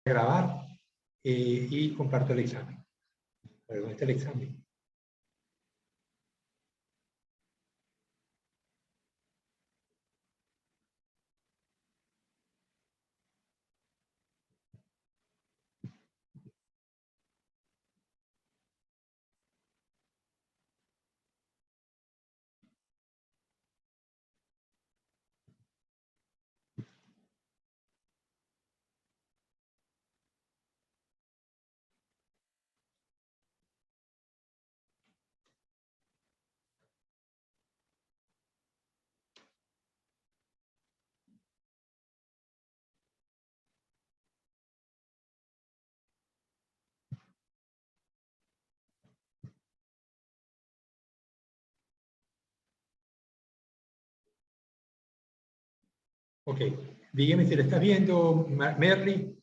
grabar y comparto el examen. ¿Dónde está el examen? Ok, dígame si lo estás viendo, Merly.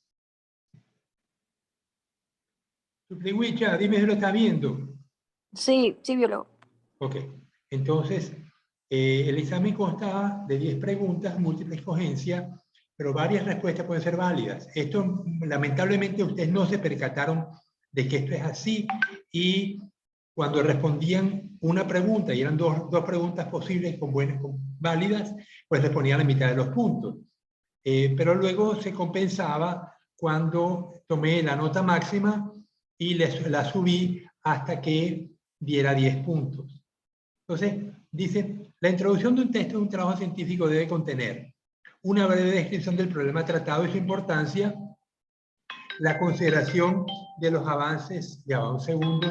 Suplihuicha, dime si lo estás viendo. Sí, sí, biólogo. Ok, entonces, el examen consta de 10 preguntas, múltiple escogencia, pero varias respuestas pueden ser válidas. Esto, lamentablemente, ustedes no se percataron de que esto es así, y cuando respondían una pregunta, y eran dos preguntas posibles con válidas, pues les ponían la mitad de los puntos. Pero luego se compensaba cuando tomé la nota máxima y la subí hasta que diera 10 puntos. Entonces, dice, la introducción de un texto de un trabajo científico debe contener una breve descripción del problema tratado y su importancia, la consideración de los avances. Ya va un segundo.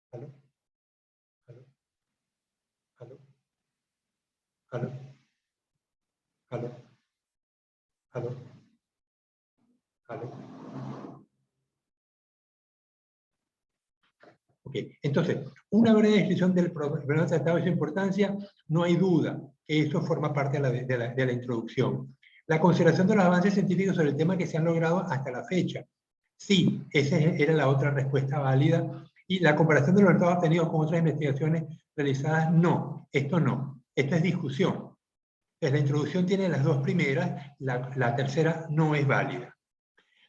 ¿Aló? ¿Aló? ¿Aló? ¿Aló? ¿Aló? ¿Aló? ¿Aló? Ok, entonces, una breve descripción del problema tratado y su importancia, no hay duda que esto forma parte de la introducción. La consideración de los avances científicos sobre el tema que se han logrado hasta la fecha. Sí, esa era la otra respuesta válida. Y la comparación de los resultados obtenidos con otras investigaciones realizadas, no, esto no. Esto es discusión. Entonces, la introducción tiene las dos primeras, la tercera no es válida.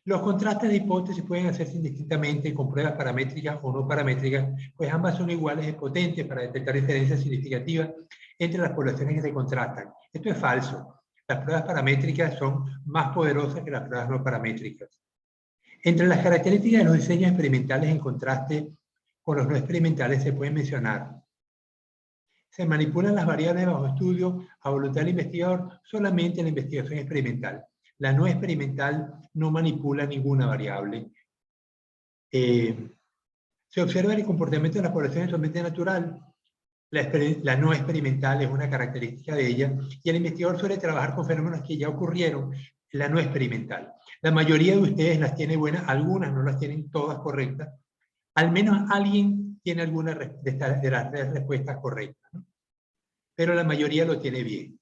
Los contrastes de hipótesis pueden hacerse indistintamente con pruebas paramétricas o no paramétricas, pues ambas son iguales de potentes para detectar diferencias significativas entre las poblaciones que se contrastan. Esto es falso. Las pruebas paramétricas son más poderosas que las pruebas no paramétricas. Entre las características de los diseños experimentales en contraste con los no experimentales se pueden mencionar: se manipulan las variables bajo estudio a voluntad del investigador solamente en la investigación experimental. La no experimental no manipula ninguna variable. Se observa el comportamiento de las poblaciones en su ambiente natural. La no experimental es una característica de ella, y el investigador suele trabajar con fenómenos que ya ocurrieron. La no experimental. La mayoría de ustedes las tiene buenas, algunas no las tienen todas correctas. Al menos alguien tiene alguna de las respuestas correctas, ¿no? Pero la mayoría lo tiene bien.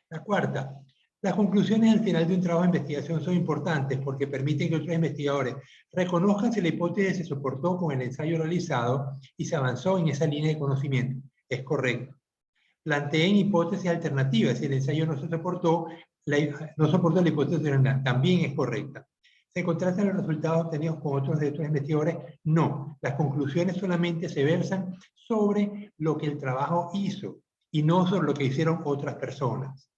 La cuarta, las conclusiones al final de un trabajo de investigación son importantes porque permiten que otros investigadores reconozcan si la hipótesis se soportó con el ensayo realizado y se avanzó en esa línea de conocimiento. Es correcto. Planteen hipótesis alternativas. Si el ensayo no soportó la hipótesis original, también es correcta. ¿Se contrastan los resultados obtenidos con otros de estos investigadores? No. Las conclusiones solamente se versan sobre lo que el trabajo hizo y no sobre lo que hicieron otras personas.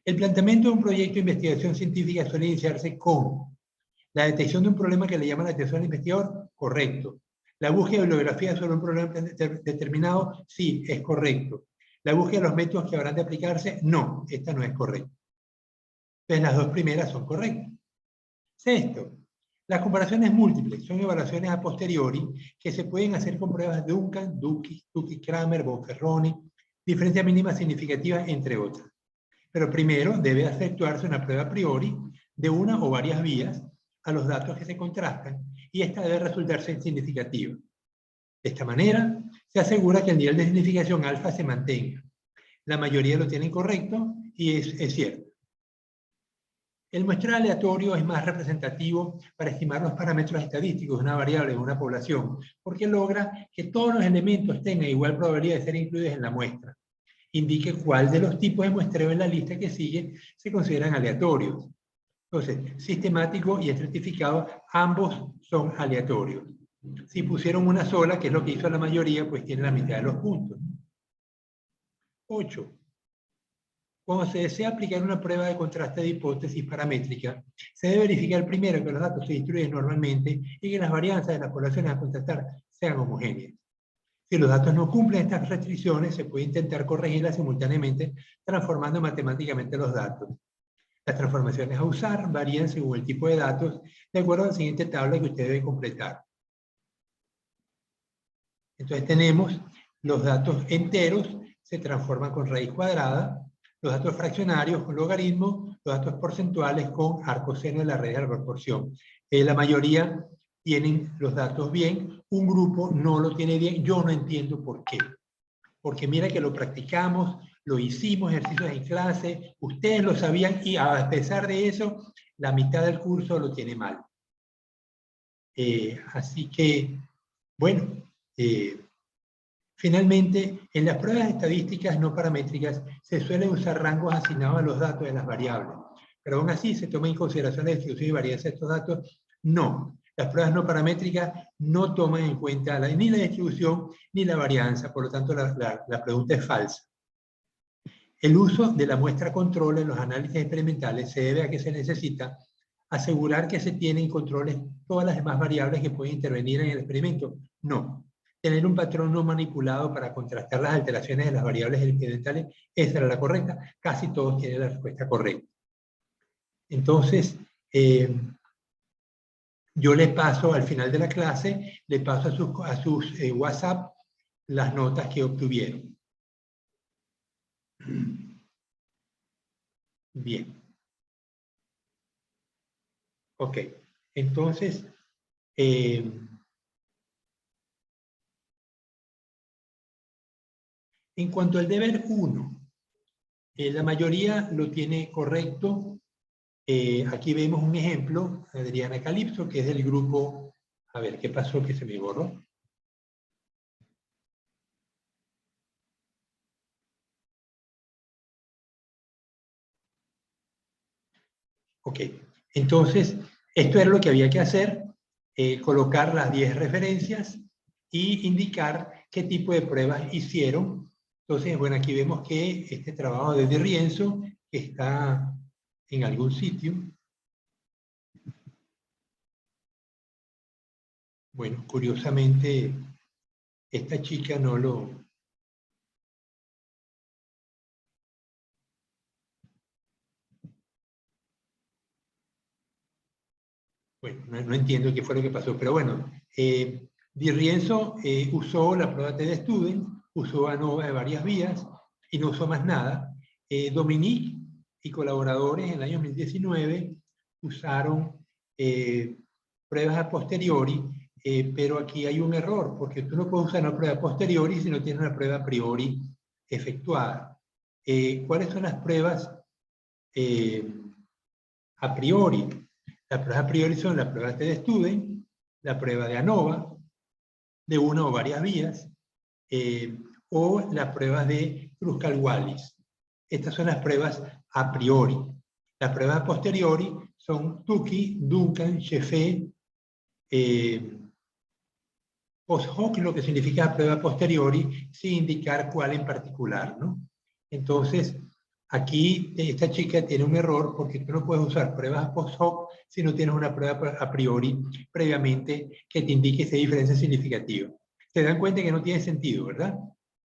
El planteamiento de un proyecto de investigación científica suele iniciarse con la detección de un problema que le llama la atención al investigador. Correcto. La búsqueda de bibliografía sobre un problema determinado. Sí, es correcto. La búsqueda de los métodos que habrán de aplicarse. No, esta no es correcta. Entonces las dos primeras son correctas. Sexto, las comparaciones múltiples son evaluaciones a posteriori que se pueden hacer con pruebas de Duncan, Tukey-Kramer, Bonferroni, diferencias mínimas significativas, entre otras. Pero primero debe efectuarse una prueba a priori de una o varias vías a los datos que se contrastan, y esta debe resultar significativa. De esta manera, se asegura que el nivel de significación alfa se mantenga. La mayoría lo tienen correcto y es cierto. El muestreo aleatorio es más representativo para estimar los parámetros estadísticos de una variable de una población, porque logra que todos los elementos tengan igual probabilidad de ser incluidos en la muestra. indique cuál de los tipos de muestreo en la lista que sigue se consideran aleatorios. Entonces, sistemático y estratificado, ambos son aleatorios. Si pusieron una sola, que es lo que hizo la mayoría, pues tiene la mitad de los puntos. 8. Cuando se desea aplicar una prueba de contraste de hipótesis paramétrica, se debe verificar primero que los datos se distribuyen normalmente y que las varianzas de las poblaciones a contrastar sean homogéneas. Si los datos no cumplen estas restricciones, se puede intentar corregirlas simultáneamente transformando matemáticamente los datos. Las transformaciones a usar varían según el tipo de datos, de acuerdo a la siguiente tabla que usted debe completar. Entonces tenemos los datos enteros, se transforman con raíz cuadrada, los datos fraccionarios con logaritmo, los datos porcentuales con arcoseno de la raíz de la proporción. La mayoría tienen los datos bien, un grupo no lo tiene bien, yo no entiendo por qué. Porque mira que lo practicamos, lo hicimos, ejercicios en clase, ustedes lo sabían y a pesar de eso, la mitad del curso lo tiene mal. Así que, bueno, finalmente, en las pruebas estadísticas no paramétricas se suelen usar rangos asignados a los datos de las variables. Pero aún así, ¿se toma en consideración la distribución y varianza de estos datos? No. Las pruebas no paramétricas no toman en cuenta ni la distribución ni la varianza, por lo tanto la pregunta es falsa. El uso de la muestra control en los análisis experimentales se debe a que se necesita asegurar que se tienen controles todas las demás variables que pueden intervenir en el experimento. No. Tener un patrón no manipulado para contrastar las alteraciones de las variables experimentales, esa era la correcta. Casi todos tienen la respuesta correcta. Entonces, yo les paso al final de la clase, le paso a sus WhatsApp las notas que obtuvieron. Bien. Ok. Entonces, en cuanto al deber 1, la mayoría lo tiene correcto. Aquí vemos un ejemplo, Adriana Calipso, que es del grupo... A ver, ¿qué pasó que se me borró? Ok, entonces, esto era lo que había que hacer, colocar las 10 referencias y indicar qué tipo de pruebas hicieron. Entonces, bueno, aquí vemos que este trabajo de Di Rienzo está en algún sitio. Bueno, curiosamente, esta chica no lo... Bueno, no entiendo qué fue lo que pasó, pero bueno, Di Rienzo usó la prueba TD-Student, usó ANOVA de varias vías y no usó más nada. Dominique y colaboradores en el año 2019 usaron pruebas a posteriori, pero aquí hay un error, porque tú no puedes usar una prueba a posteriori si no tienes una prueba a priori efectuada. ¿Cuáles son las pruebas a priori? Las pruebas a priori son las pruebas de TD-Student, la prueba de ANOVA, de una o varias vías, o las pruebas de Kruskal-Wallis. Estas son las pruebas a priori. Las pruebas a posteriori son Tukey, Duncan, Jeffé, post hoc, lo que significa prueba a posteriori, sin indicar cuál en particular, ¿no? Entonces, aquí esta chica tiene un error porque tú no puedes usar pruebas post hoc si no tienes una prueba a priori previamente que te indique si hay diferencia significativa. Se dan cuenta que no tiene sentido, ¿verdad?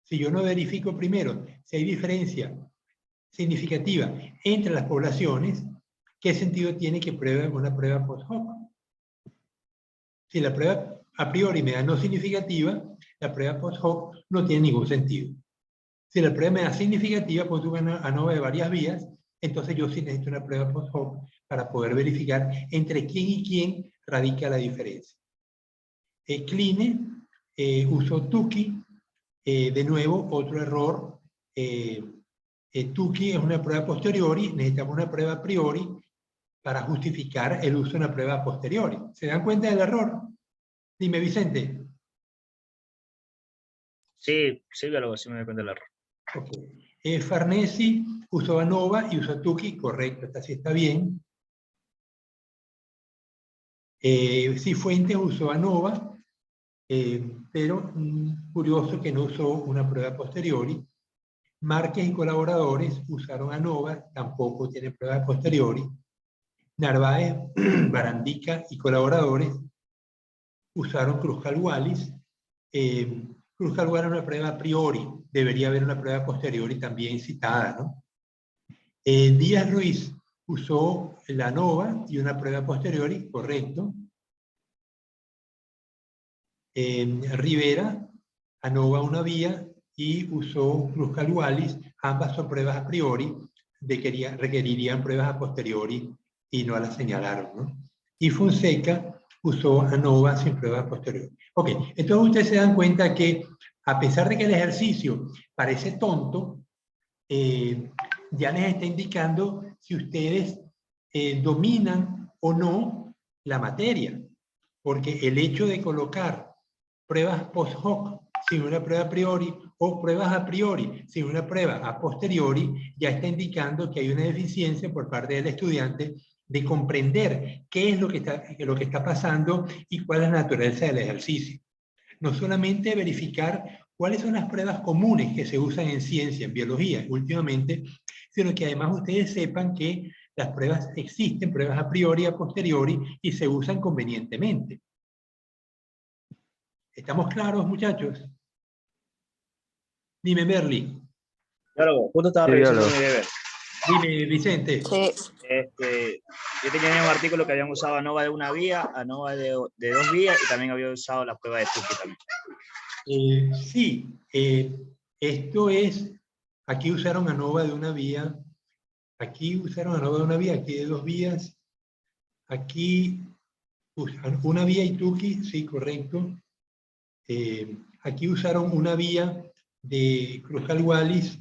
Si yo no verifico primero si hay diferencia significativa entre las poblaciones, ¿qué sentido tiene que pruebe una prueba post hoc? Si la prueba a priori me da no significativa, la prueba post hoc no tiene ningún sentido. Si la prueba me da significativa, pues una ANOVA de varias vías, entonces yo sí necesito una prueba post hoc para poder verificar entre quién y quién radica la diferencia. Kline usó Tukey, de nuevo otro error. Tukey es una prueba posteriori, necesitamos una prueba a priori para justificar el uso de una prueba a posteriori. ¿Se dan cuenta del error? Dime, Vicente. Sí, biólogo, sí me doy cuenta del error. Ok. Farnesi usó ANOVA y usó Tukey, correcto, esta sí está bien. Cifuentes usó ANOVA, pero curioso que no usó una prueba posteriori. Márquez y colaboradores usaron ANOVA, tampoco tienen prueba posteriori. Narváez, Barandica y colaboradores usaron Cruz-Cal-Wallis. Cruz-Cal-Wallis es una prueba a priori, debería haber una prueba posteriori también citada, ¿no? Díaz Ruiz usó la ANOVA y una prueba posteriori, correcto. Rivera, ANOVA una vía y usó Cruz-Cal-Wallis, ambas son pruebas a priori, requerirían pruebas a posteriori y no las señalaron, ¿no? Y Fonseca usó ANOVA sin pruebas posteriori. Ok, entonces ustedes se dan cuenta que a pesar de que el ejercicio parece tonto, ya les está indicando si ustedes dominan o no la materia, porque el hecho de colocar pruebas post hoc sin una prueba a priori o pruebas a priori sin una prueba a posteriori ya está indicando que hay una deficiencia por parte del estudiante de comprender qué es lo que está pasando y cuál es la naturaleza del ejercicio. No solamente verificar cuáles son las pruebas comunes que se usan en ciencia, en biología últimamente, sino que además ustedes sepan que las pruebas existen, pruebas a priori y a posteriori, y se usan convenientemente. ¿Estamos claros, muchachos? Dime, Merly. Claro, justo estaba Sí, revisando biólogo. mi deber. Dime, Vicente. Sí. Yo tenía un artículo que habían usado ANOVA de una vía, ANOVA de 2 vías y también había usado la prueba de Tukey también. Sí, esto es, aquí usaron ANOVA de una vía, aquí usaron ANOVA de una vía, aquí de 2 vías, aquí una vía y Tukey, sí, correcto. Aquí usaron una vía de Cruz-Cal-Wallis,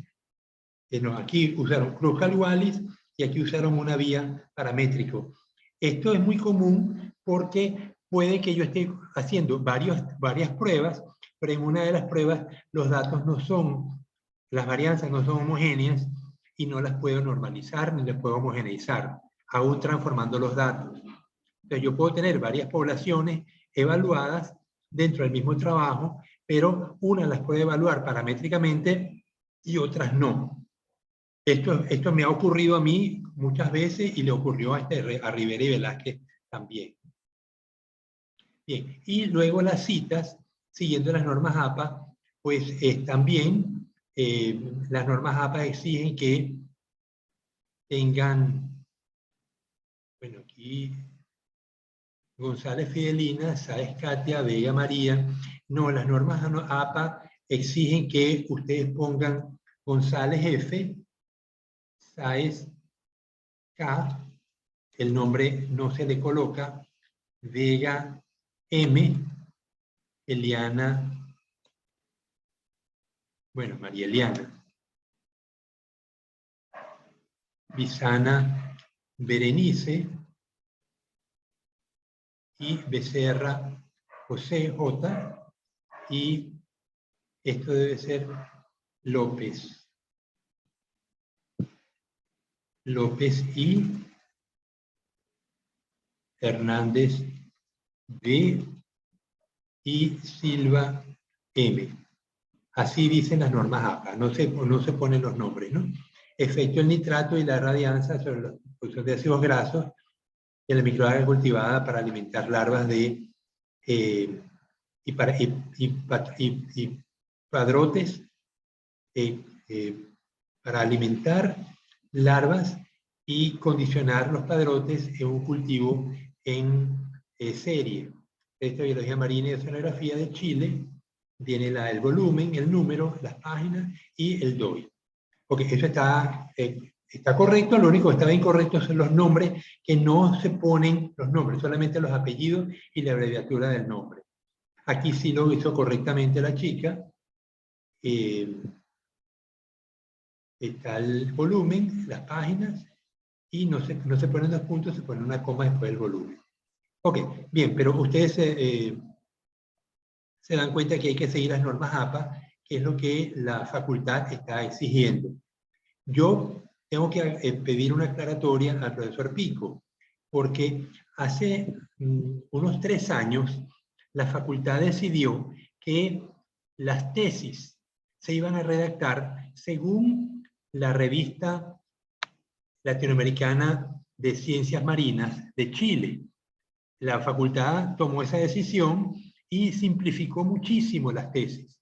no, aquí usaron Cruz-Cal-Wallis y aquí usaron una vía paramétrico. Esto es muy común porque puede que yo esté haciendo varias pruebas, pero en una de las pruebas los datos no son, las varianzas no son homogéneas y no las puedo normalizar ni las puedo homogeneizar, aún transformando los datos. Entonces yo puedo tener varias poblaciones evaluadas dentro del mismo trabajo, pero una las puede evaluar paramétricamente y otras no. Esto me ha ocurrido a mí muchas veces y le ocurrió a Rivera y Velázquez también. Bien, y luego las citas, siguiendo las normas APA, pues también las normas APA exigen que tengan, bueno, aquí González Fidelina, Sáez Katia, Vega María. No, las normas APA exigen que ustedes pongan González F, Sáez K, el nombre no se le coloca, Vega M, Eliana, bueno, María Eliana, Visana Berenice y Becerra José J, y esto debe ser López. López y Hernández B y Silva M. Así dicen las normas APA, no se ponen los nombres, ¿no? Efecto del nitrato y la radianza sobre la producción de ácidos grasos en la microalga cultivada para alimentar larvas de padrotes para alimentar larvas y condicionar los padrotes en un cultivo en serie. Esta biología marina y oceanografía de Chile tiene el volumen, el número, las páginas y el DOI. Ok, eso está correcto, lo único que estaba incorrecto son los nombres, que no se ponen los nombres, solamente los apellidos y la abreviatura del nombre. Aquí sí lo hizo correctamente la chica. Está el volumen, las páginas, y no se ponen dos puntos, se pone una coma después del volumen. Ok, bien, pero ustedes se dan cuenta que hay que seguir las normas APA, que es lo que la facultad está exigiendo. Yo tengo que pedir una aclaratoria al profesor Pico, porque hace unos 3 años la facultad decidió que las tesis se iban a redactar según la revista latinoamericana de Ciencias Marinas de Chile. La facultad tomó esa decisión y simplificó muchísimo las tesis.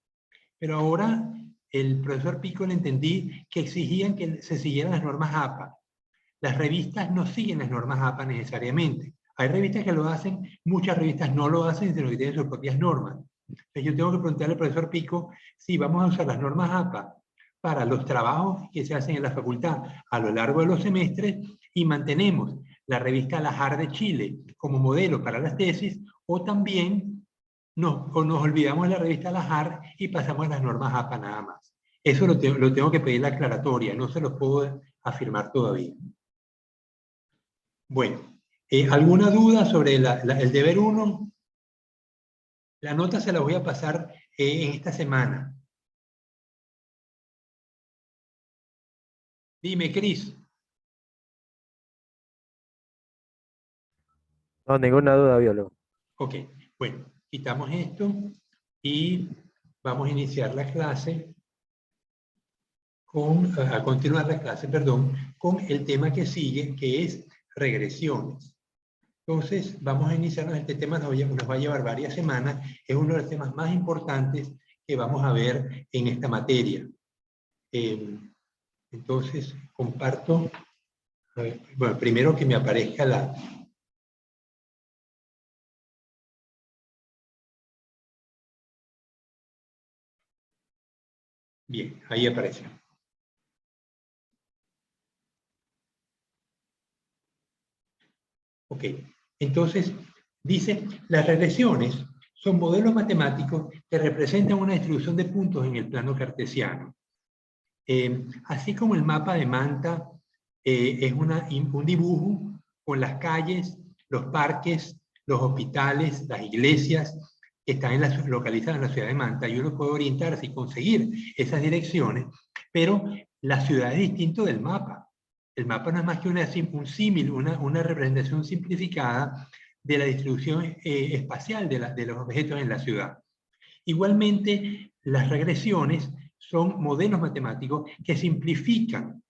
Pero ahora el profesor Pico le entendí que exigían que se siguieran las normas APA. Las revistas no siguen las normas APA necesariamente. Hay revistas que lo hacen, muchas revistas no lo hacen, sino que tienen sus propias normas. Entonces yo tengo que preguntarle al profesor Pico si vamos a usar las normas APA para los trabajos que se hacen en la facultad a lo largo de los semestres y mantenemos la revista Lajar de Chile como modelo para las tesis, o también nos olvidamos de la revista Lajar y pasamos a las normas APA nada más. Eso lo tengo que pedir la aclaratoria, no se lo puedo afirmar todavía. Bueno, ¿alguna duda sobre el deber 1? La nota se la voy a pasar en esta semana. Dime, Cris. No, ninguna duda, biólogo. Ok, bueno, quitamos esto y vamos a iniciar la clase a continuar la clase, perdón, con el tema que sigue, que es regresiones. Entonces, vamos a iniciar este tema, nos va a llevar varias semanas, es uno de los temas más importantes que vamos a ver en esta materia. Entonces, comparto, bueno, primero que me aparezca la... Bien, ahí apareció. Ok, entonces dice, las regresiones son modelos matemáticos que representan una distribución de puntos en el plano cartesiano. Así como el mapa de Manta es un dibujo con las calles, los parques, los hospitales, las iglesias que están localizadas en la ciudad de Manta, y uno puede orientarse y conseguir esas direcciones, pero la ciudad es distinto del mapa. El mapa no es más que un símil, una representación simplificada de la distribución espacial de los objetos en la ciudad. Igualmente, las regresiones son modelos matemáticos que simplifican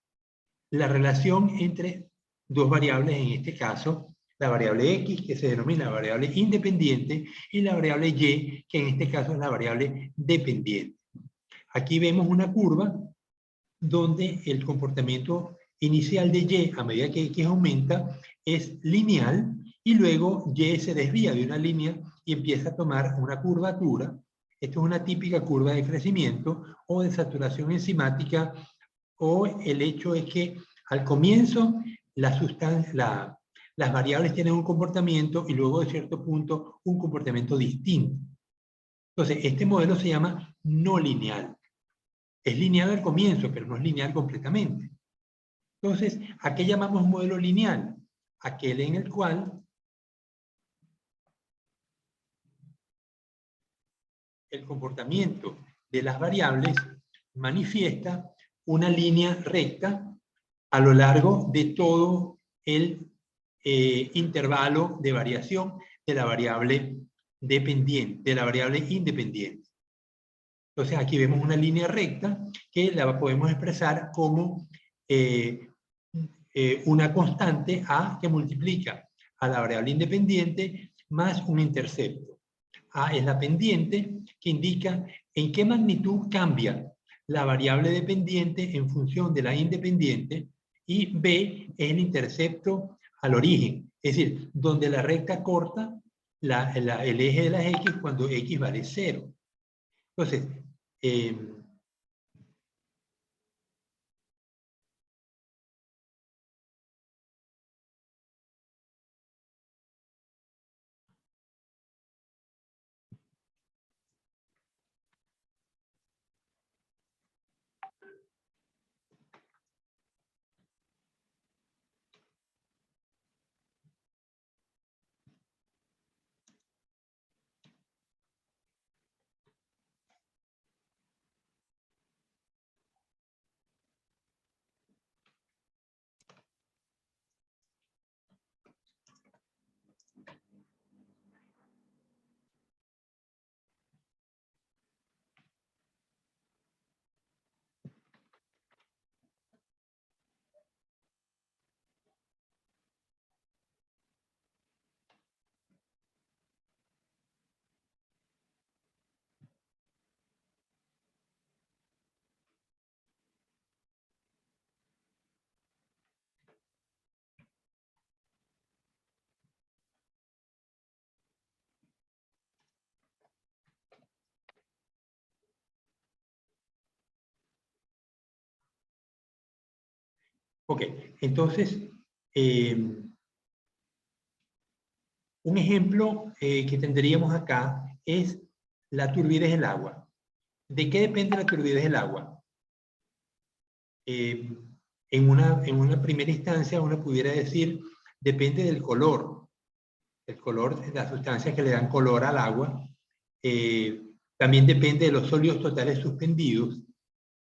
la relación entre dos variables, en este caso, la variable x, que se denomina la variable independiente, y la variable y, que en este caso es la variable dependiente. Aquí vemos una curva donde el comportamiento inicial de y a medida que x aumenta es lineal, y luego y se desvía de una línea y empieza a tomar una curvatura. Esto es una típica curva de crecimiento o de saturación enzimática, o el hecho es que al comienzo las variables tienen un comportamiento y luego de cierto punto un comportamiento distinto. Entonces, este modelo se llama no lineal. Es lineal al comienzo, pero no es lineal completamente. Entonces, ¿a qué llamamos modelo lineal? Aquel en el cual el comportamiento de las variables manifiesta una línea recta a lo largo de todo el intervalo de variación de la variable dependiente, de la variable independiente. Entonces aquí vemos una línea recta que la podemos expresar como una constante a que multiplica a la variable independiente más un intercepto. A es la pendiente, que indica en qué magnitud cambia la variable dependiente en función de la independiente, y B es el intercepto al origen, es decir, donde la recta corta el eje de las X cuando X vale 0. Entonces, Ok, entonces, un ejemplo que tendríamos acá es la turbidez del agua. ¿De qué depende la turbidez del agua? En una primera instancia uno pudiera decir, depende del color. El color de las sustancias que le dan color al agua. También depende de los sólidos totales suspendidos.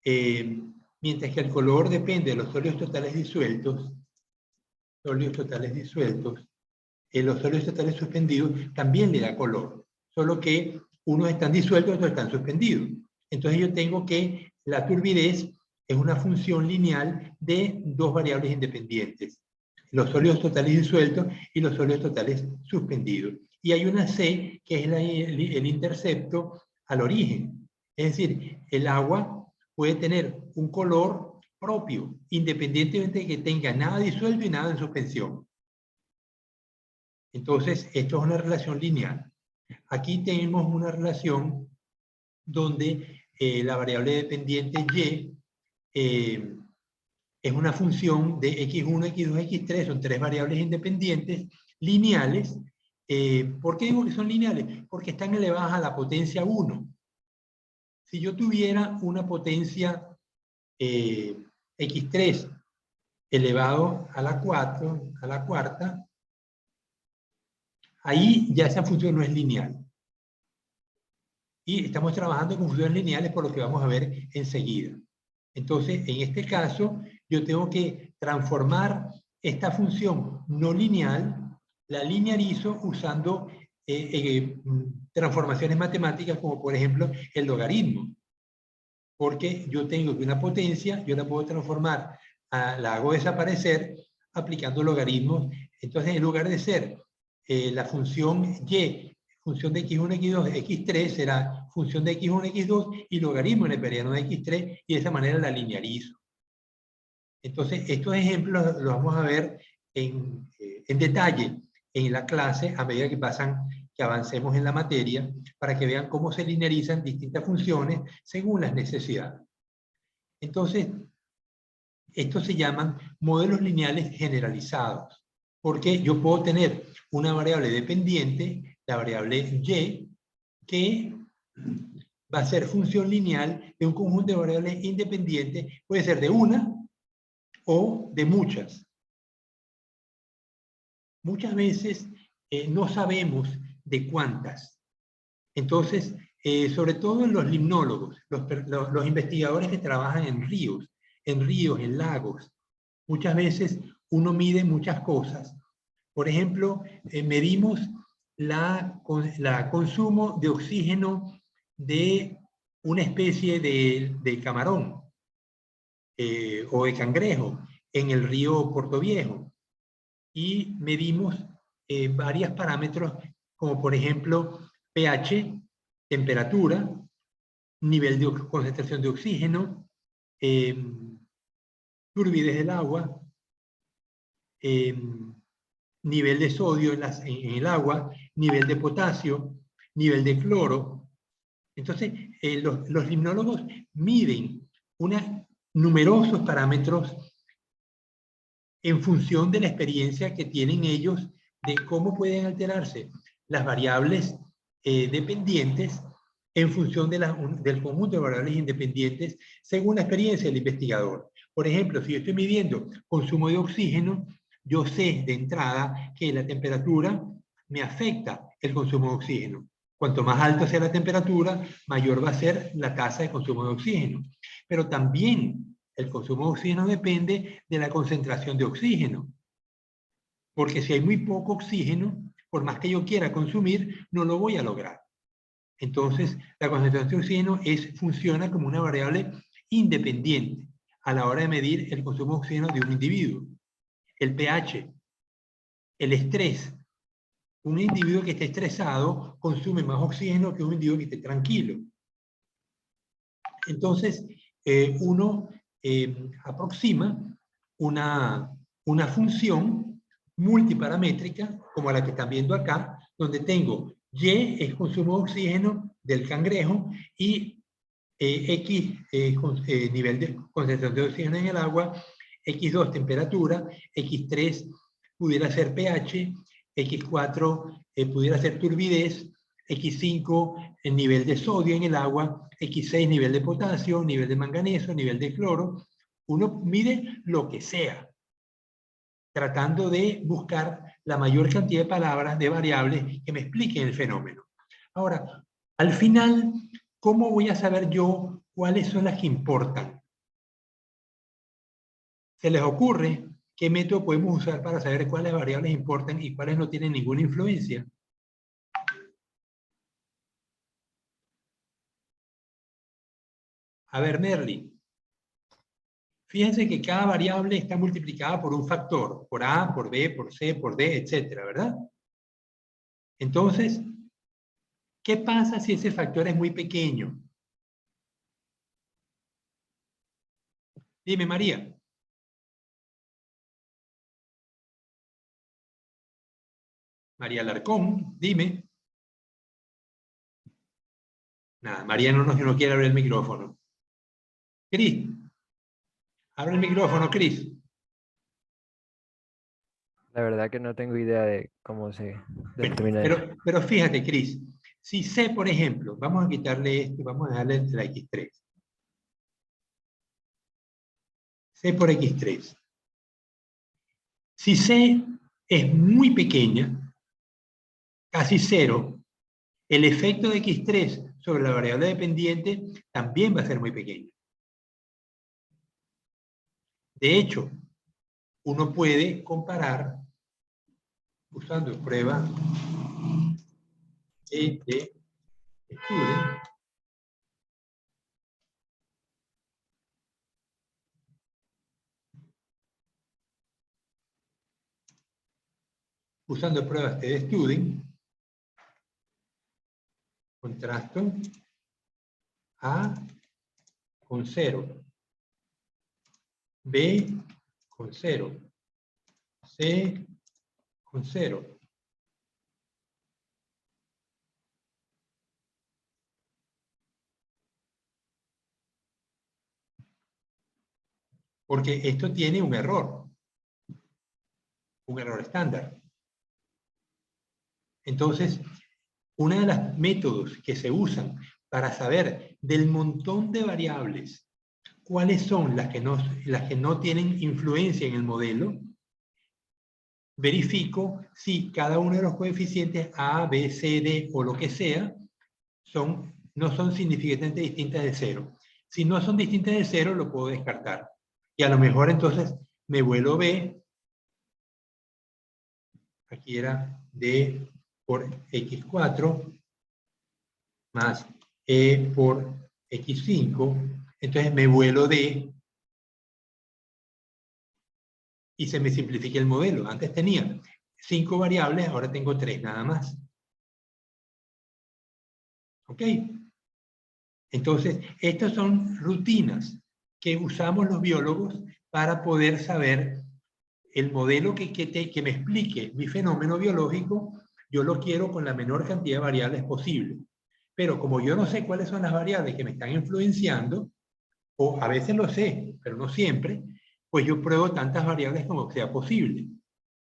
Mientras que el color depende de los sólidos totales disueltos. Los sólidos totales suspendidos también le da color. Solo que unos están disueltos, otros están suspendidos. Entonces yo tengo que la turbidez es una función lineal de dos variables independientes. Los sólidos totales disueltos y los sólidos totales suspendidos. Y hay una C, que es el intercepto al origen. Es decir, el agua puede tener un color propio, independientemente de que tenga nada disuelto y nada en suspensión. Entonces, esto es una relación lineal. Aquí tenemos una relación donde la variable dependiente y es una función de x1, x2, x3, son tres variables independientes, lineales. ¿Por qué digo que son lineales? Porque están elevadas a la potencia 1. Si yo tuviera una potencia x3 elevado a la 4, a la cuarta, ahí ya esa función no es lineal. Y estamos trabajando con funciones lineales por lo que vamos a ver enseguida. Entonces, en este caso, yo tengo que transformar esta función no lineal, la linearizo usando transformaciones matemáticas como por ejemplo el logaritmo. Porque yo tengo que una potencia, yo la puedo transformar, la hago desaparecer aplicando logaritmos. Entonces, en lugar de ser la función y, función de x1, x2, x3 será función de x1, x2 y logaritmo neperiano de x3 y de esa manera la linearizo. Entonces, estos ejemplos los vamos a ver en detalle en la clase a medida que avancemos en la materia para que vean cómo se linearizan distintas funciones según las necesidades. Entonces, estos se llaman modelos lineales generalizados porque yo puedo tener una variable dependiente, la variable y, que va a ser función lineal de un conjunto de variables independientes, puede ser de una o de muchas. Muchas veces no sabemos de cuántas. Entonces, sobre todo los limnólogos, los investigadores que trabajan en ríos, en lagos, muchas veces uno mide muchas cosas. Por ejemplo, medimos la consumo de oxígeno de una especie de camarón o de cangrejo en el río Portoviejo. Y medimos varios parámetros como por ejemplo pH, temperatura, nivel de concentración de oxígeno, turbidez del agua, nivel de sodio en el agua, nivel de potasio, nivel de cloro. Entonces, los limnólogos miden numerosos parámetros en función de la experiencia que tienen ellos de cómo pueden alterarse las variables dependientes en función del conjunto de variables independientes según la experiencia del investigador. Por ejemplo, si yo estoy midiendo consumo de oxígeno, yo sé de entrada que la temperatura me afecta el consumo de oxígeno. Cuanto más alta sea la temperatura, mayor va a ser la tasa de consumo de oxígeno. Pero también el consumo de oxígeno depende de la concentración de oxígeno. Porque si hay muy poco oxígeno, por más que yo quiera consumir, no lo voy a lograr. Entonces, la concentración de oxígeno funciona como una variable independiente a la hora de medir el consumo de oxígeno de un individuo. El pH, el estrés. Un individuo que esté estresado consume más oxígeno que un individuo que esté tranquilo. Entonces, uno aproxima una función multiparamétrica, como la que están viendo acá, donde tengo Y es consumo de oxígeno del cangrejo y X nivel de concentración de oxígeno en el agua X2 temperatura, X3 pudiera ser pH, X4 pudiera ser turbidez, X5 el nivel de sodio en el agua, X6 nivel de potasio, nivel de manganeso, nivel de cloro. Uno mide lo que sea, tratando de buscar la mayor cantidad de palabras, de variables que me expliquen el fenómeno. Ahora, al final, ¿cómo voy a saber yo cuáles son las que importan? ¿Se les ocurre qué método podemos usar para saber cuáles variables importan y cuáles no tienen ninguna influencia? A ver, Merly. Fíjense que cada variable está multiplicada por un factor, por A, por B, por C, por D, etcétera, ¿verdad? Entonces, ¿qué pasa si ese factor es muy pequeño? Dime, María. María Alarcón, dime. Nada, María no quiere abrir el micrófono. Cris, abre el micrófono, Cris. La verdad que no tengo idea de cómo se Bueno, determina eso. pero fíjate, Cris, si C, por ejemplo, vamos a quitarle esto y vamos a darle la X3. C por X3. Si C es muy pequeña, casi cero, el efecto de X3 sobre la variable dependiente también va a ser muy pequeño. De hecho, uno puede comparar usando prueba de Student. Usando pruebas de Student, contrasto A con 0, B con 0, C con 0. Porque esto tiene un error estándar. Entonces, uno de los métodos que se usan para saber del montón de variables cuáles son las que no tienen influencia en el modelo, verifico si cada uno de los coeficientes A, B, C, D o lo que sea no son significativamente distintas de 0. Si no son distintas de 0, lo puedo descartar. Y a lo mejor entonces me vuelo B, aquí era D por X4, más E por X5, entonces me vuelo D y se me simplifica el modelo. Antes tenía 5 variables, ahora tengo 3 nada más. ¿Ok? Entonces, estas son rutinas que usamos los biólogos para poder saber el modelo que me explique mi fenómeno biológico. Yo lo quiero con la menor cantidad de variables posible. Pero como yo no sé cuáles son las variables que me están influenciando, o a veces lo sé, pero no siempre, pues yo pruebo tantas variables como sea posible.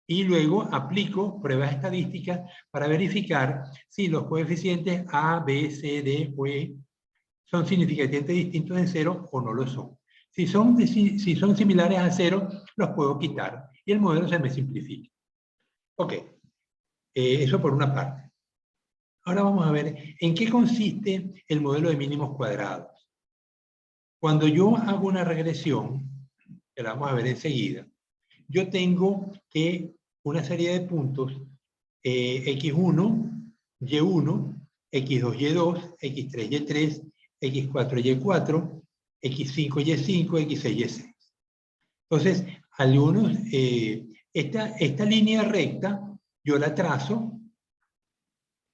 Y luego aplico pruebas estadísticas para verificar si los coeficientes A, B, C, D o E son significativamente distintos de 0 o no lo son. Si son similares a 0, los puedo quitar y el modelo se me simplifica. Ok, eso por una parte. Ahora vamos a ver en qué consiste el modelo de mínimos cuadrados. Cuando yo hago una regresión, que la vamos a ver enseguida, yo tengo que una serie de puntos X1, Y1, X2, Y2, X3, Y3, X4, Y4, X5, Y5, X6, Y6. Entonces, algunos, esta línea recta yo la trazo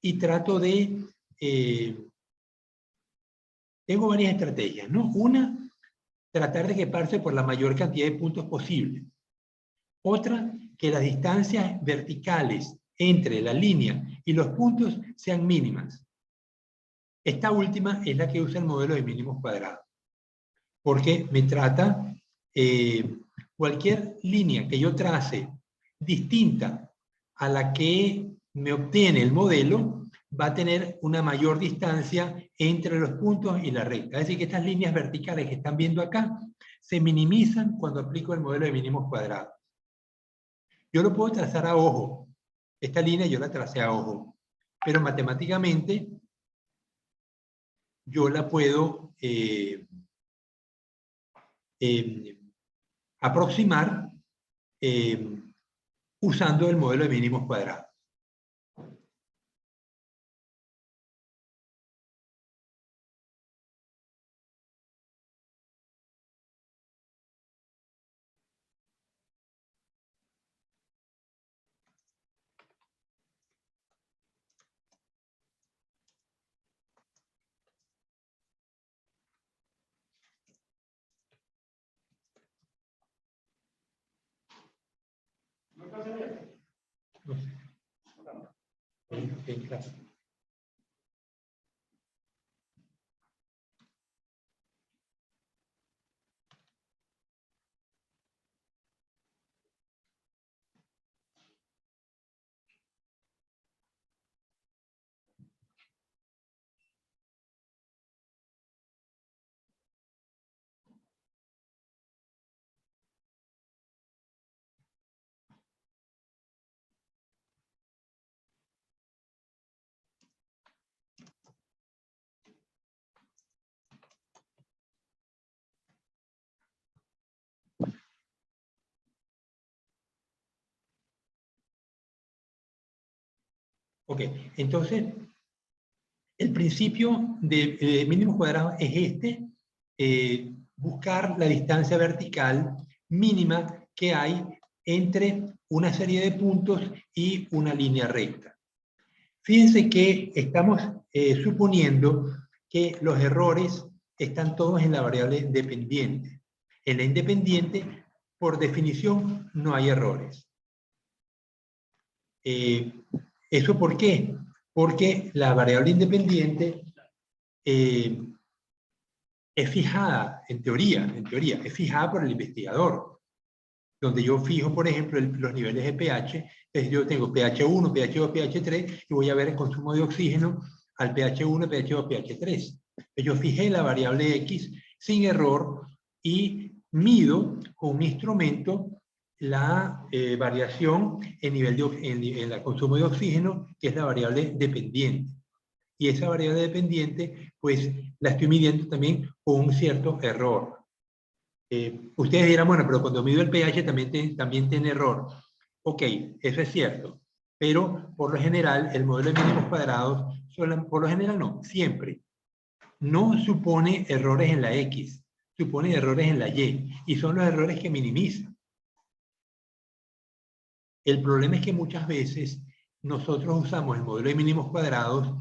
y trato de... tengo varias estrategias, ¿no? Una, tratar de que pase por la mayor cantidad de puntos posible. Otra, que las distancias verticales entre la línea y los puntos sean mínimas. Esta última es la que usa el modelo de mínimos cuadrados, porque me trata cualquier línea que yo trace distinta a la que me obtiene el modelo, va a tener una mayor distancia entre los puntos y la recta. Es decir, que estas líneas verticales que están viendo acá se minimizan cuando aplico el modelo de mínimos cuadrados. Yo lo puedo trazar a ojo. Esta línea yo la tracé a ojo. Pero matemáticamente yo la puedo aproximar usando el modelo de mínimos cuadrados. No sé. En clase. Ok, entonces, el principio de mínimos cuadrados es este, buscar la distancia vertical mínima que hay entre una serie de puntos y una línea recta. Fíjense que estamos suponiendo que los errores están todos en la variable dependiente. En la independiente, por definición, no hay errores. ¿Eso por qué? Porque la variable independiente es fijada, en teoría, es fijada por el investigador. Donde yo fijo, por ejemplo, los niveles de pH, entonces yo tengo pH 1, pH 2, pH 3, y voy a ver el consumo de oxígeno al pH 1, pH 2, pH 3. Yo fijé la variable X sin error y mido con un instrumento la variación en nivel en el consumo de oxígeno, que es la variable dependiente. Y esa variable dependiente, pues la estoy midiendo también con un cierto error. Ustedes dirán, bueno, pero cuando mido el pH también tiene error. Ok, eso es cierto. Pero por lo general, el modelo de mínimos cuadrados, por lo general no, siempre, no supone errores en la X, supone errores en la Y. Y son los errores que minimizan. El problema es que muchas veces nosotros usamos el modelo de mínimos cuadrados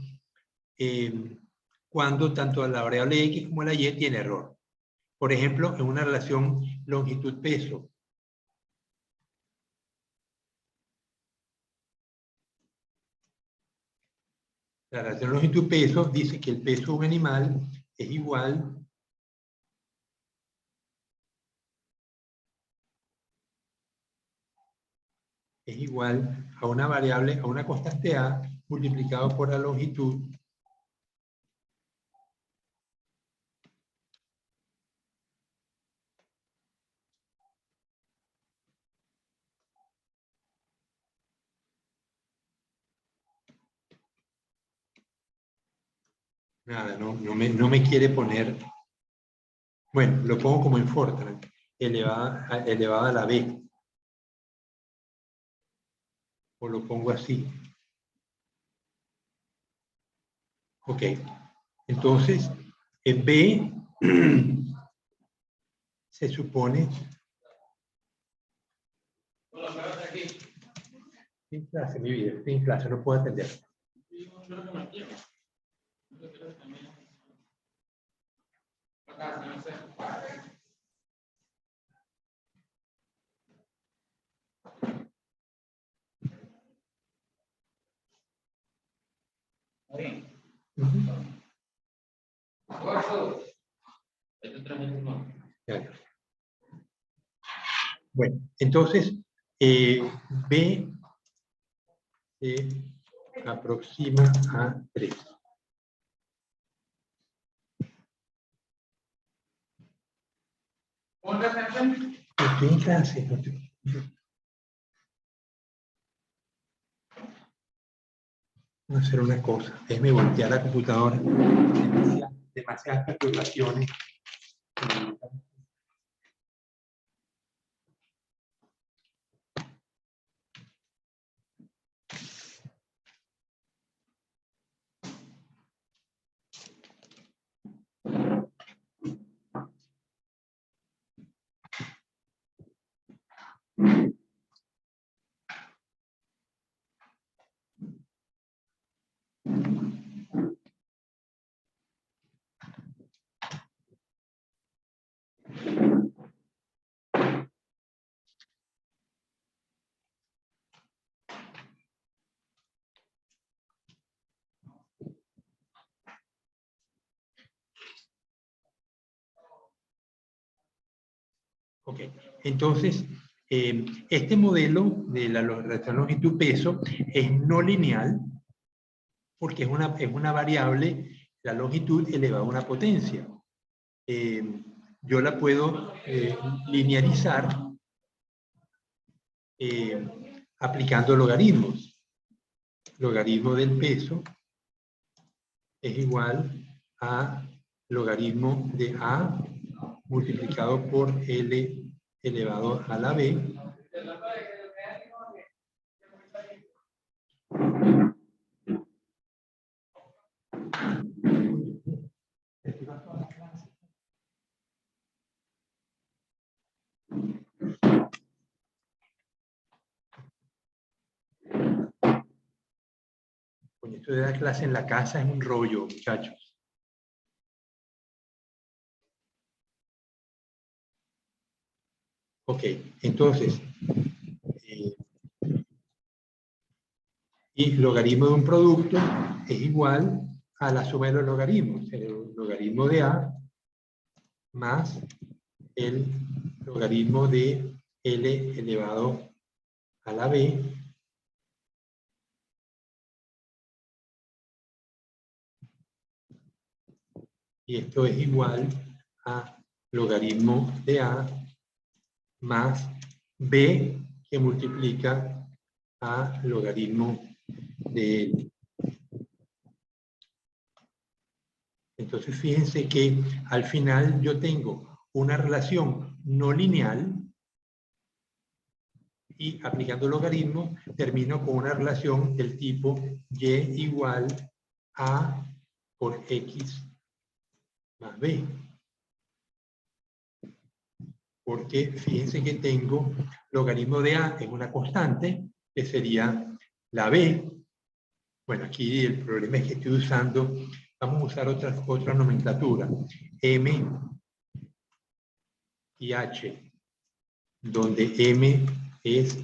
cuando tanto la variable X como la Y tiene error. Por ejemplo, en una relación longitud-peso. La relación longitud-peso dice que el peso de un animal es igual a una variable, a una constante A multiplicado por la longitud nada, no me quiere poner, bueno, lo pongo como en Fortran, elevada a la B, o lo pongo así. Ok, entonces, en B se supone... Estoy en clase, mi vida, estoy en clase, no puedo atender. Ya. Bueno, entonces, B se aproxima a 3. Estoy en clase. Vamos a hacer una cosa. Déjeme voltear la computadora. Demasiadas perturbaciones. Ok, entonces, este modelo de la relación longitud-peso es no lineal porque es una variable, la longitud elevada a una potencia. Yo la puedo linearizar aplicando logaritmos. Logaritmo del peso es igual a logaritmo de A multiplicado por L elevado a la B Con esto de dar clase en la casa es un rollo, muchachos. Ok, entonces, y logaritmo de un producto es igual a la suma de los logaritmos. El logaritmo de A más el logaritmo de L elevado a la B y esto es igual a logaritmo de A más B que multiplica a logaritmo de L. Entonces fíjense que al final yo tengo una relación no lineal y aplicando logaritmo termino con una relación del tipo y igual a por x más b. Porque fíjense que tengo logaritmo de a en una constante, que sería la b. Bueno, aquí el problema es que estoy usando, vamos a usar otra nomenclatura, m y h, donde m es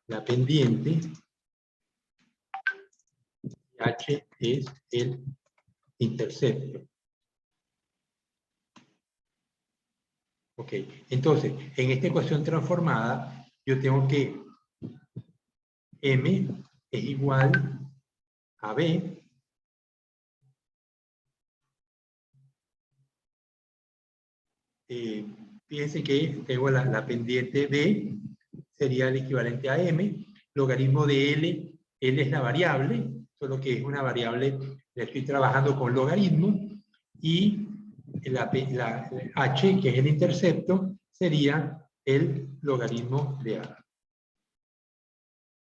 la pendiente y h es el intercepto. Ok, entonces, en esta ecuación transformada, yo tengo que m es igual a b fíjense que tengo la pendiente b, sería el equivalente a m, logaritmo de l, l es la variable, solo que es una variable, la estoy trabajando con logaritmo, y la h, que es el intercepto, sería el logaritmo de a.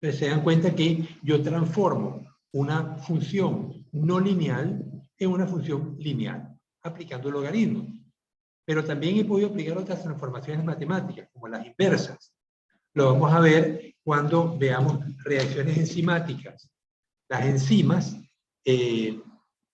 Entonces se dan cuenta que yo transformo una función no lineal en una función lineal, aplicando logaritmos. Pero también he podido aplicar otras transformaciones matemáticas, como las inversas. Lo vamos a ver cuando veamos reacciones enzimáticas. Las enzimas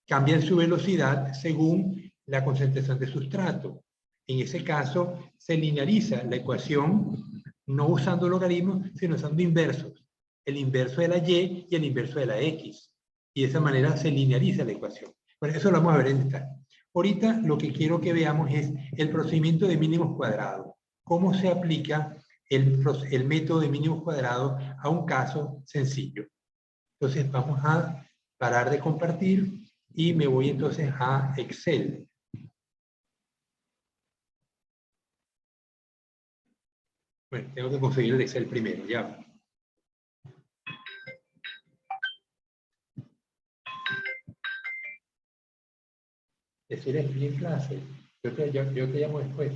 cambian su velocidad según la concentración de sustrato. En ese caso, se linealiza la ecuación no usando logaritmos, sino usando inversos. El inverso de la y el inverso de la x. Y de esa manera se linealiza la ecuación. Bueno, eso lo vamos a ver en detalle. Ahorita lo que quiero que veamos es el procedimiento de mínimos cuadrados. ¿Cómo se aplica el método de mínimos cuadrados a un caso sencillo. Entonces vamos a parar de compartir y me voy entonces a Excel. Bueno, tengo que conseguir el Excel primero, ya. Decir estoy en clase. Yo te llamo después.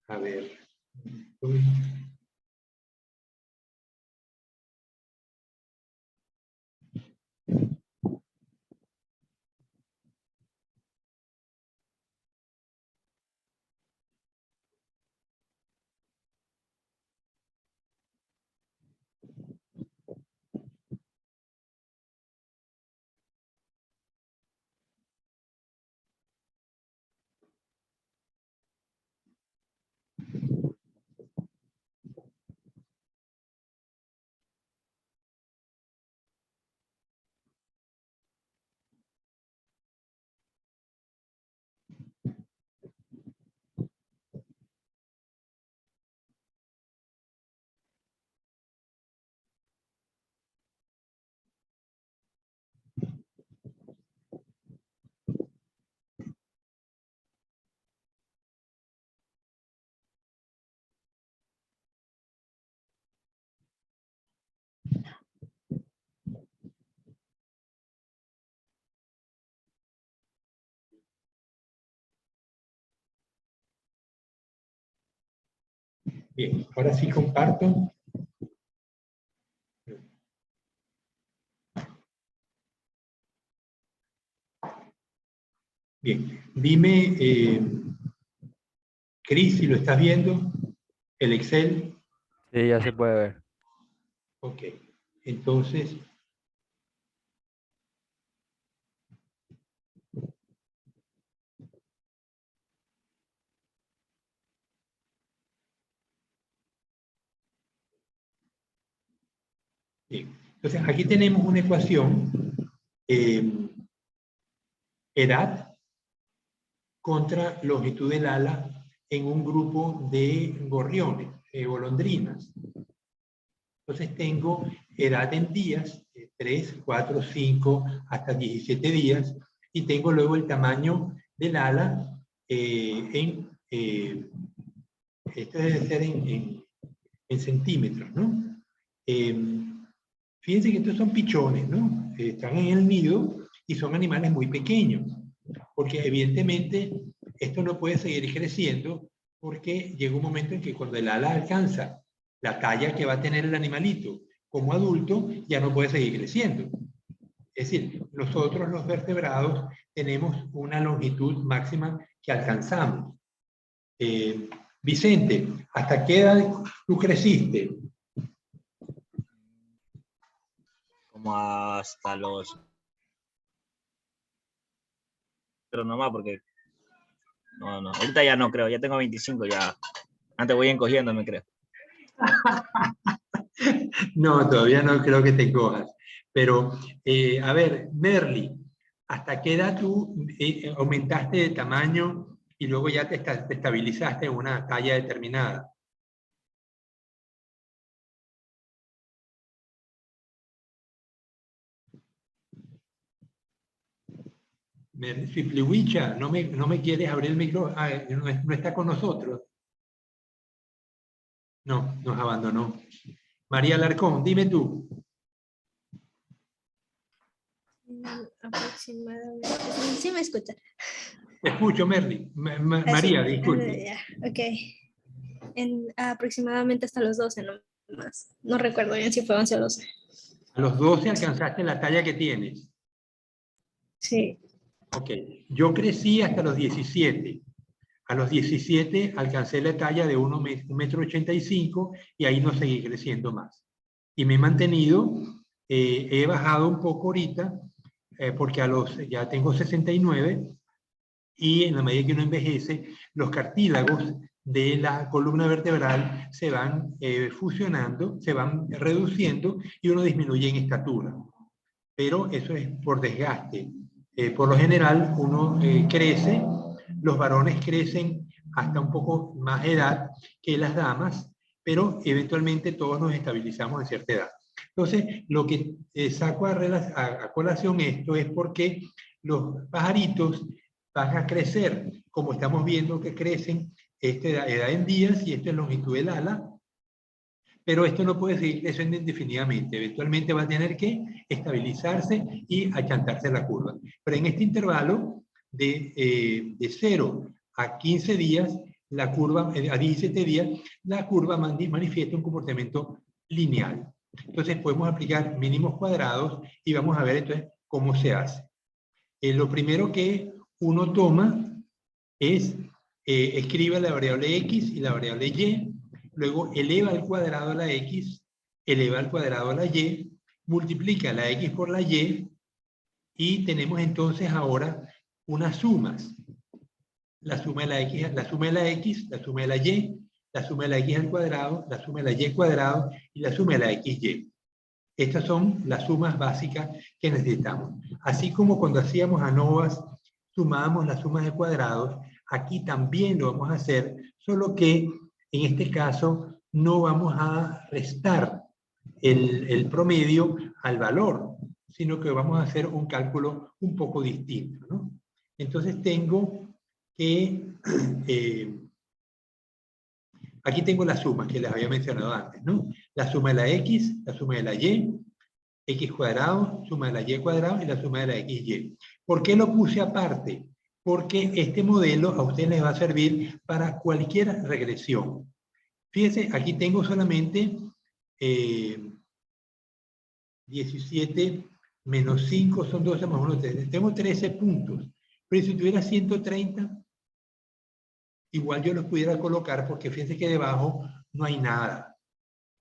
A ver. Uy. Bien, ahora sí comparto. Bien, dime, Cris, si lo estás viendo, el Excel. Sí, ya se puede ver. Ok, entonces, bien. Entonces aquí tenemos una ecuación, edad contra longitud del ala en un grupo de gorriones, golondrinas. Entonces tengo edad en días, 3, 4, 5, hasta 17 días, y tengo luego el tamaño del ala esto debe ser en centímetros, ¿no? Fíjense que estos son pichones, ¿no? Están en el nido y son animales muy pequeños, porque evidentemente esto no puede seguir creciendo porque llega un momento en que cuando el ala alcanza la talla que va a tener el animalito como adulto, ya no puede seguir creciendo. Es decir, nosotros los vertebrados tenemos una longitud máxima que alcanzamos. Vicente, ¿hasta qué edad tú creciste? Como hasta los... Pero no más porque... No, ahorita ya no creo, ya tengo 25 ya. Antes voy encogiéndome, creo. No, todavía no creo que te cojas. Pero, a ver, Merly, ¿hasta qué edad tú aumentaste de tamaño y luego ya te estabilizaste en una talla determinada? Fiplihuicha, no me quieres abrir el micrófono. Ah, no está con nosotros. No, nos abandonó. María Larcón, dime tú. Aproximadamente. Sí me escucha. Te escucho, Merly. María, disculpe. Ok. Aproximadamente hasta los 12, no más. No recuerdo bien si fue 11 o 12. A los 12 alcanzaste la talla que tienes. Sí. Ok. Yo crecí hasta los 17. A los 17 alcancé la talla de 1,85 m y ahí no seguí creciendo más. Y me he mantenido, he bajado un poco ahorita, porque ya tengo 69, y en la medida que uno envejece, los cartílagos de la columna vertebral se van fusionando, se van reduciendo y uno disminuye en estatura. Pero eso es por desgaste. por lo general uno crece, los varones crecen hasta un poco más edad que las damas, pero eventualmente todos nos estabilizamos en cierta edad. Entonces, lo que saco a colación esto es porque los pajaritos van a crecer, como estamos viendo que crecen, esta edad en días y esta es longitud del ala, pero esto no puede seguir creciendo indefinidamente. Eventualmente va a tener que estabilizarse y achantarse la curva. Pero en este intervalo de 0 a 15 días, la curva, a 17 días, la curva manifiesta un comportamiento lineal. Entonces podemos aplicar mínimos cuadrados y vamos a ver entonces cómo se hace. Lo primero que uno toma es, escribe la variable x y la variable y, luego eleva al cuadrado la x, eleva al cuadrado la y, multiplica la x por la y, y tenemos entonces ahora unas sumas. La suma de la x, la suma de la x, la suma de la y, la suma de la x al cuadrado, la suma de la y cuadrado y la suma de la xy. Estas son las sumas básicas que necesitamos. Así como cuando hacíamos ANOVAs, sumábamos las sumas de cuadrados, aquí también lo vamos a hacer, solo que en este caso no vamos a restar el promedio al valor, sino que vamos a hacer un cálculo un poco distinto, ¿no? Entonces tengo que... aquí tengo las sumas que les había mencionado antes, ¿no? La suma de la x, la suma de la y, x cuadrado, suma de la y cuadrado y la suma de la xy. ¿Por qué lo puse aparte? Porque este modelo a ustedes les va a servir para cualquier regresión. Fíjense, aquí tengo solamente 17 menos 5 son 12 más 1, 13. Tengo 13 puntos. Pero si tuviera 130, igual yo los pudiera colocar porque fíjense que debajo no hay nada.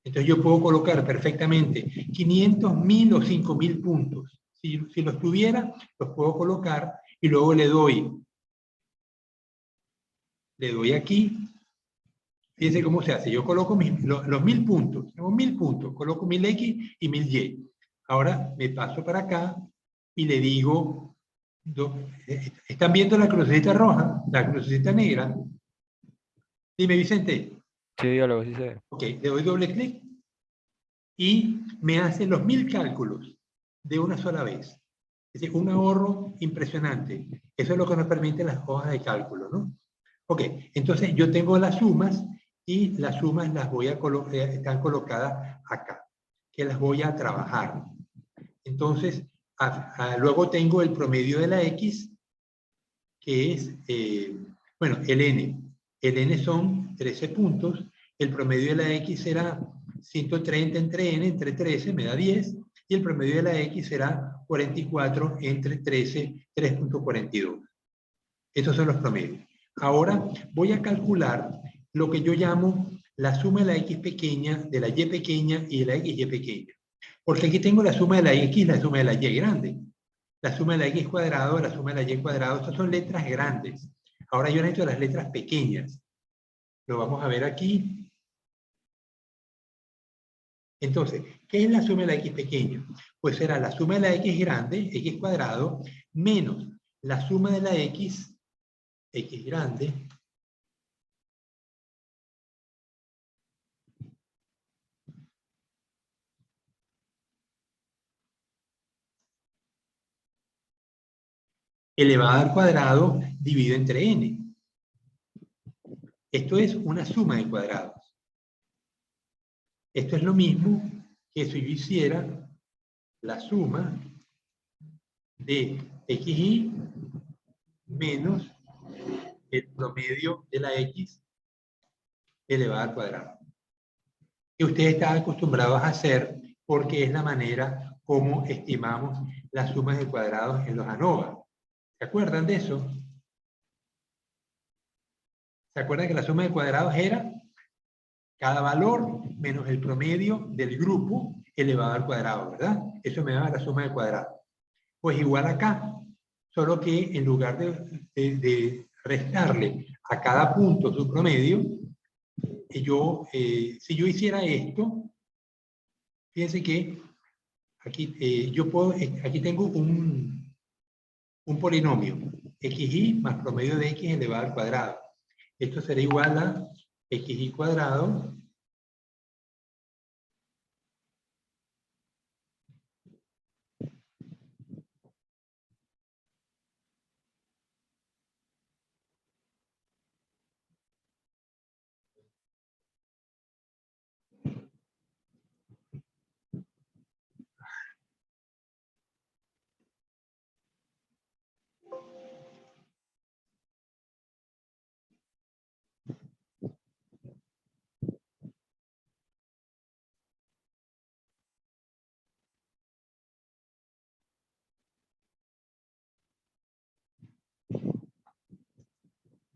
Entonces yo puedo colocar perfectamente 500, 1000 o 5000 puntos. Si los tuviera, los puedo colocar y luego le doy aquí. Fíjense cómo se hace. Yo coloco los 1000 puntos. Tengo 1000 puntos. Coloco 1000x y 1000y. Ahora me paso para acá y le digo, ¿están viendo la crucecita roja? La crucecita negra. Dime, Vicente. Sí, biólogo, sí sé. Ok, le doy doble clic y me hace los 1000 cálculos de una sola vez. Es decir, un ahorro impresionante. Eso es lo que nos permiten las hojas de cálculo, ¿no? Ok, entonces yo tengo las sumas y las sumas las voy a están colocadas acá, que las voy a trabajar. Entonces, luego tengo el promedio de la x, que es, bueno, el n. El n son 13 puntos. El promedio de la x será 130 entre n, entre 13, me da 10. Y el promedio de la x será 44 entre 13, 3.42. Estos son los promedios. Ahora voy a calcular lo que yo llamo la suma de la x pequeña, de la y pequeña y de la xy pequeña. Porque aquí tengo la suma de la x y la suma de la y grande. La suma de la x cuadrado, la suma de la y cuadrado, estas son letras grandes. Ahora yo necesito las letras pequeñas. Lo vamos a ver aquí. Entonces, ¿qué es la suma de la x pequeña? Pues será la suma de la x grande, x cuadrado, menos la suma de la x grande, elevada al cuadrado dividido entre n. Esto es una suma de cuadrados. Esto es lo mismo que si yo hiciera la suma de xy menos el promedio de la x elevada al cuadrado. Que ustedes están acostumbrados a hacer porque es la manera como estimamos las sumas de cuadrados en los ANOVA. ¿Se acuerdan de eso? ¿Se acuerdan que la suma de cuadrados era cada valor menos el promedio del grupo elevado al cuadrado, ¿verdad? Eso me da la suma de cuadrados. Pues igual acá, solo que en lugar de restarle a cada punto su promedio, si yo hiciera esto, fíjense que aquí, aquí tengo un polinomio, xy más promedio de x elevado al cuadrado. Esto será igual a xy cuadrado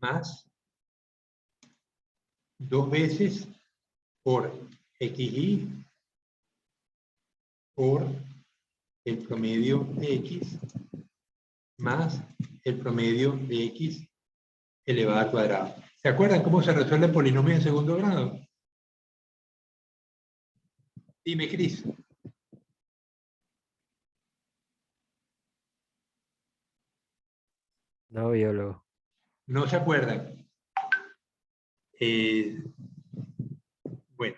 más 2 veces por xy por el promedio de x más el promedio de x elevado al cuadrado. ¿Se acuerdan cómo se resuelve el polinomio en segundo grado? Dime, Cris. No, biólogo. ¿No se acuerdan? Bueno.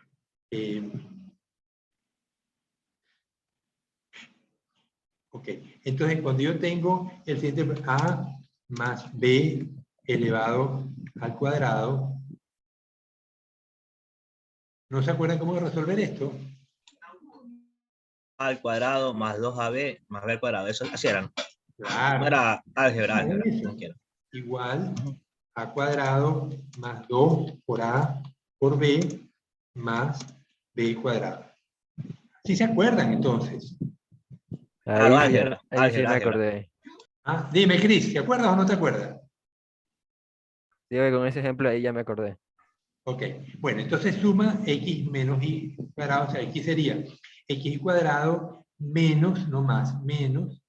Ok. Entonces, cuando yo tengo el siguiente a más b elevado al cuadrado, ¿no se acuerdan cómo resolver esto? A al cuadrado más 2ab más b al cuadrado. Eso así eran. Claro. No era álgebra, Eso. como quiera. Igual a cuadrado más 2 por a por b más b cuadrado. ¿Sí se acuerdan entonces? Claro, Ahí sí, álgebra, ahí sí me álgebra. acordé. Ah, dime, Cris, ¿te acuerdas o no te acuerdas? Digo que con ese ejemplo ahí ya me acordé. Ok, bueno, entonces suma x menos y cuadrado, o sea, x sería x cuadrado menos, no más, menos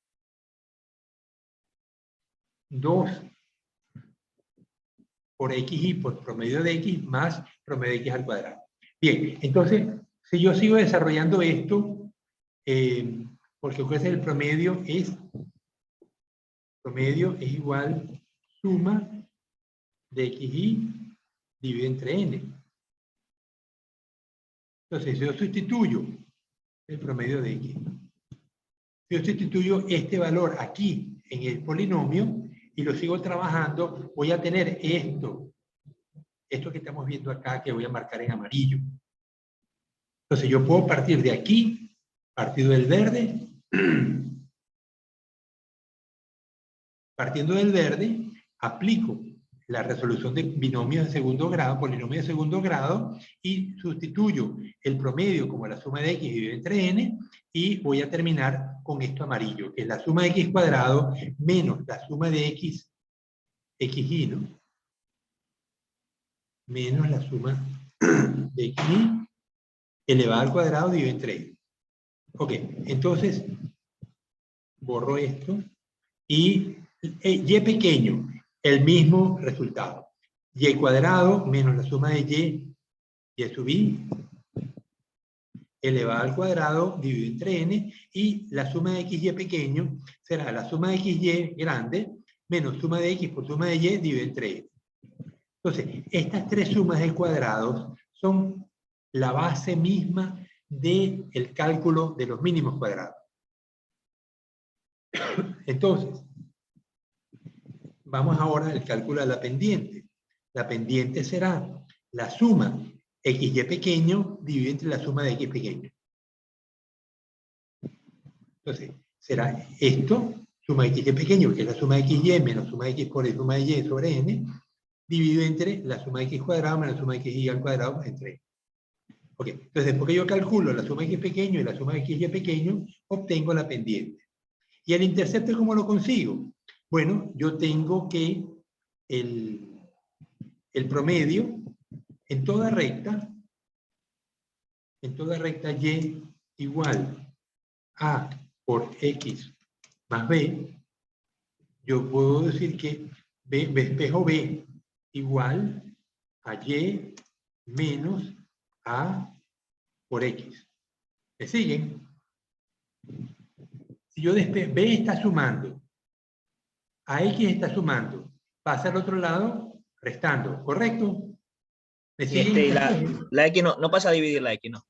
2 por xy por promedio de x más promedio de x al cuadrado. Bien, entonces, si yo sigo desarrollando esto, porque pues el promedio es igual suma de xy dividido entre n. Entonces, si yo sustituyo el promedio de x, si yo sustituyo este valor aquí en el polinomio y lo sigo trabajando, voy a tener esto que estamos viendo acá, que voy a marcar en amarillo. Entonces, yo puedo partir de aquí, partido del verde, partiendo del verde, aplico la resolución de binomios de segundo grado, polinomio de segundo grado, y sustituyo el promedio como la suma de x dividido entre n, y voy a terminar con esto amarillo, que es la suma de x cuadrado menos la suma de x, xy, ¿no? Menos la suma de xy elevado al cuadrado dividido entre n. Ok, entonces borro esto y y pequeño, el mismo resultado. Y cuadrado menos la suma de y sub i elevado al cuadrado dividido entre n, y la suma de xy pequeño será la suma de xy grande menos suma de x por suma de y dividido entre n. Entonces, estas tres sumas de cuadrados son la base misma del cálculo de los mínimos cuadrados. Entonces, vamos ahora al cálculo de la pendiente. La pendiente será la suma xy pequeño dividido entre la suma de x pequeño. Entonces, será esto, suma xy pequeño, que es la suma de xy menos suma de x por y suma de y sobre n, dividido entre la suma de x cuadrado menos la suma de xy al cuadrado entre n. Ok, entonces después que yo calculo la suma de x pequeño y la suma de xy pequeño, obtengo la pendiente. ¿Y el intercepto cómo lo consigo? Bueno, yo tengo que el promedio en toda recta y igual a por x más b, yo puedo decir que espejo b igual a y menos a por x. ¿Me siguen? Si yo b está sumando A X está sumando. Pasa al otro lado restando, ¿correcto? ¿Me siguen? Y la X no pasa a dividir la X, ¿no?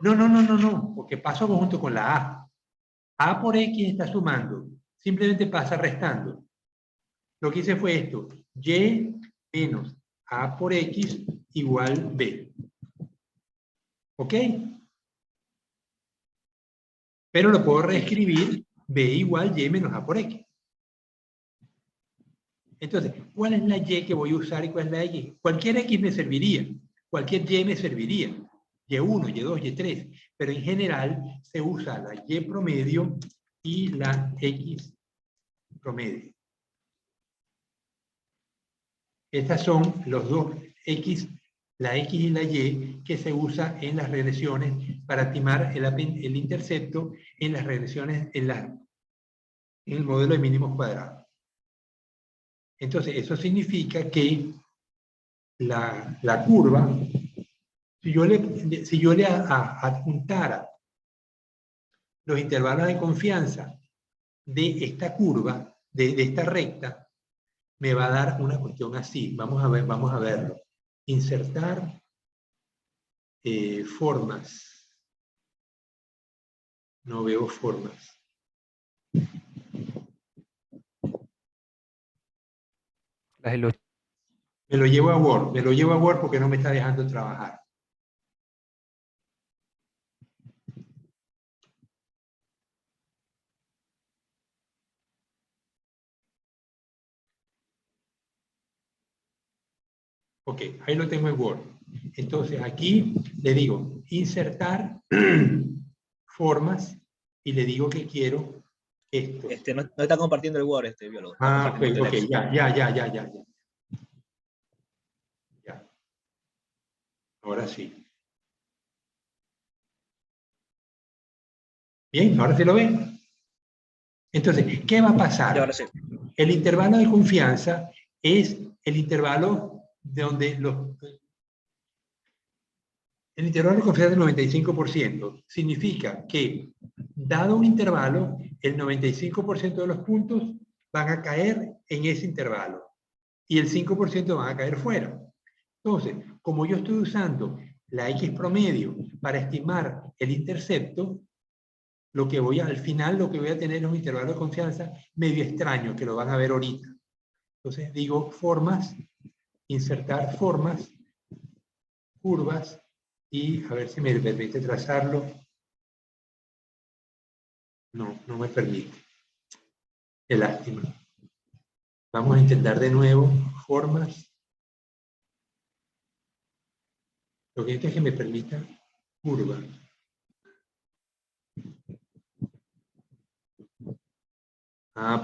No, porque paso junto con la A. A por X está sumando. Simplemente pasa restando. Lo que hice fue esto. Y menos A por X igual B. ¿Ok? Pero lo puedo reescribir B igual Y menos A por X. Entonces, ¿cuál es la Y que voy a usar y cuál es la X? Cualquier X me serviría. Cualquier Y me serviría. Y1, Y2, Y3. Pero en general se usa la Y promedio y la X promedio. Estas son los dos X, la X y la Y, que se usa en las regresiones para estimar el intercepto en las regresiones, en el modelo de mínimos cuadrados. Entonces, eso significa que la curva, si yo le adjuntara los intervalos de confianza de esta curva, de esta recta, me va a dar una cuestión así. Vamos a verlo. Insertar formas. No veo formas. Las ilustraciones. Me lo llevo a Word porque no me está dejando trabajar. Ok, ahí lo tengo en Word. Entonces aquí le digo insertar formas y le digo que quiero esto. No está compartiendo el Word, biólogo. Ok, ya. Ahora sí. Bien, ahora se lo ven. Entonces, ¿qué va a pasar? Sí, ahora sí. El intervalo de confianza es el intervalo de donde el intervalo de confianza del 95% significa que, dado un intervalo, el 95% de los puntos van a caer en ese intervalo y el 5% van a caer fuera. Entonces, como yo estoy usando la X promedio para estimar el intercepto, al final lo que voy a tener es un intervalo de confianza medio extraño, que lo van a ver ahorita. Entonces digo formas, insertar formas, curvas, y a ver si me permite trazarlo. No me permite. Qué lástima. Vamos a intentar de nuevo formas. Lo que es que me permita curva.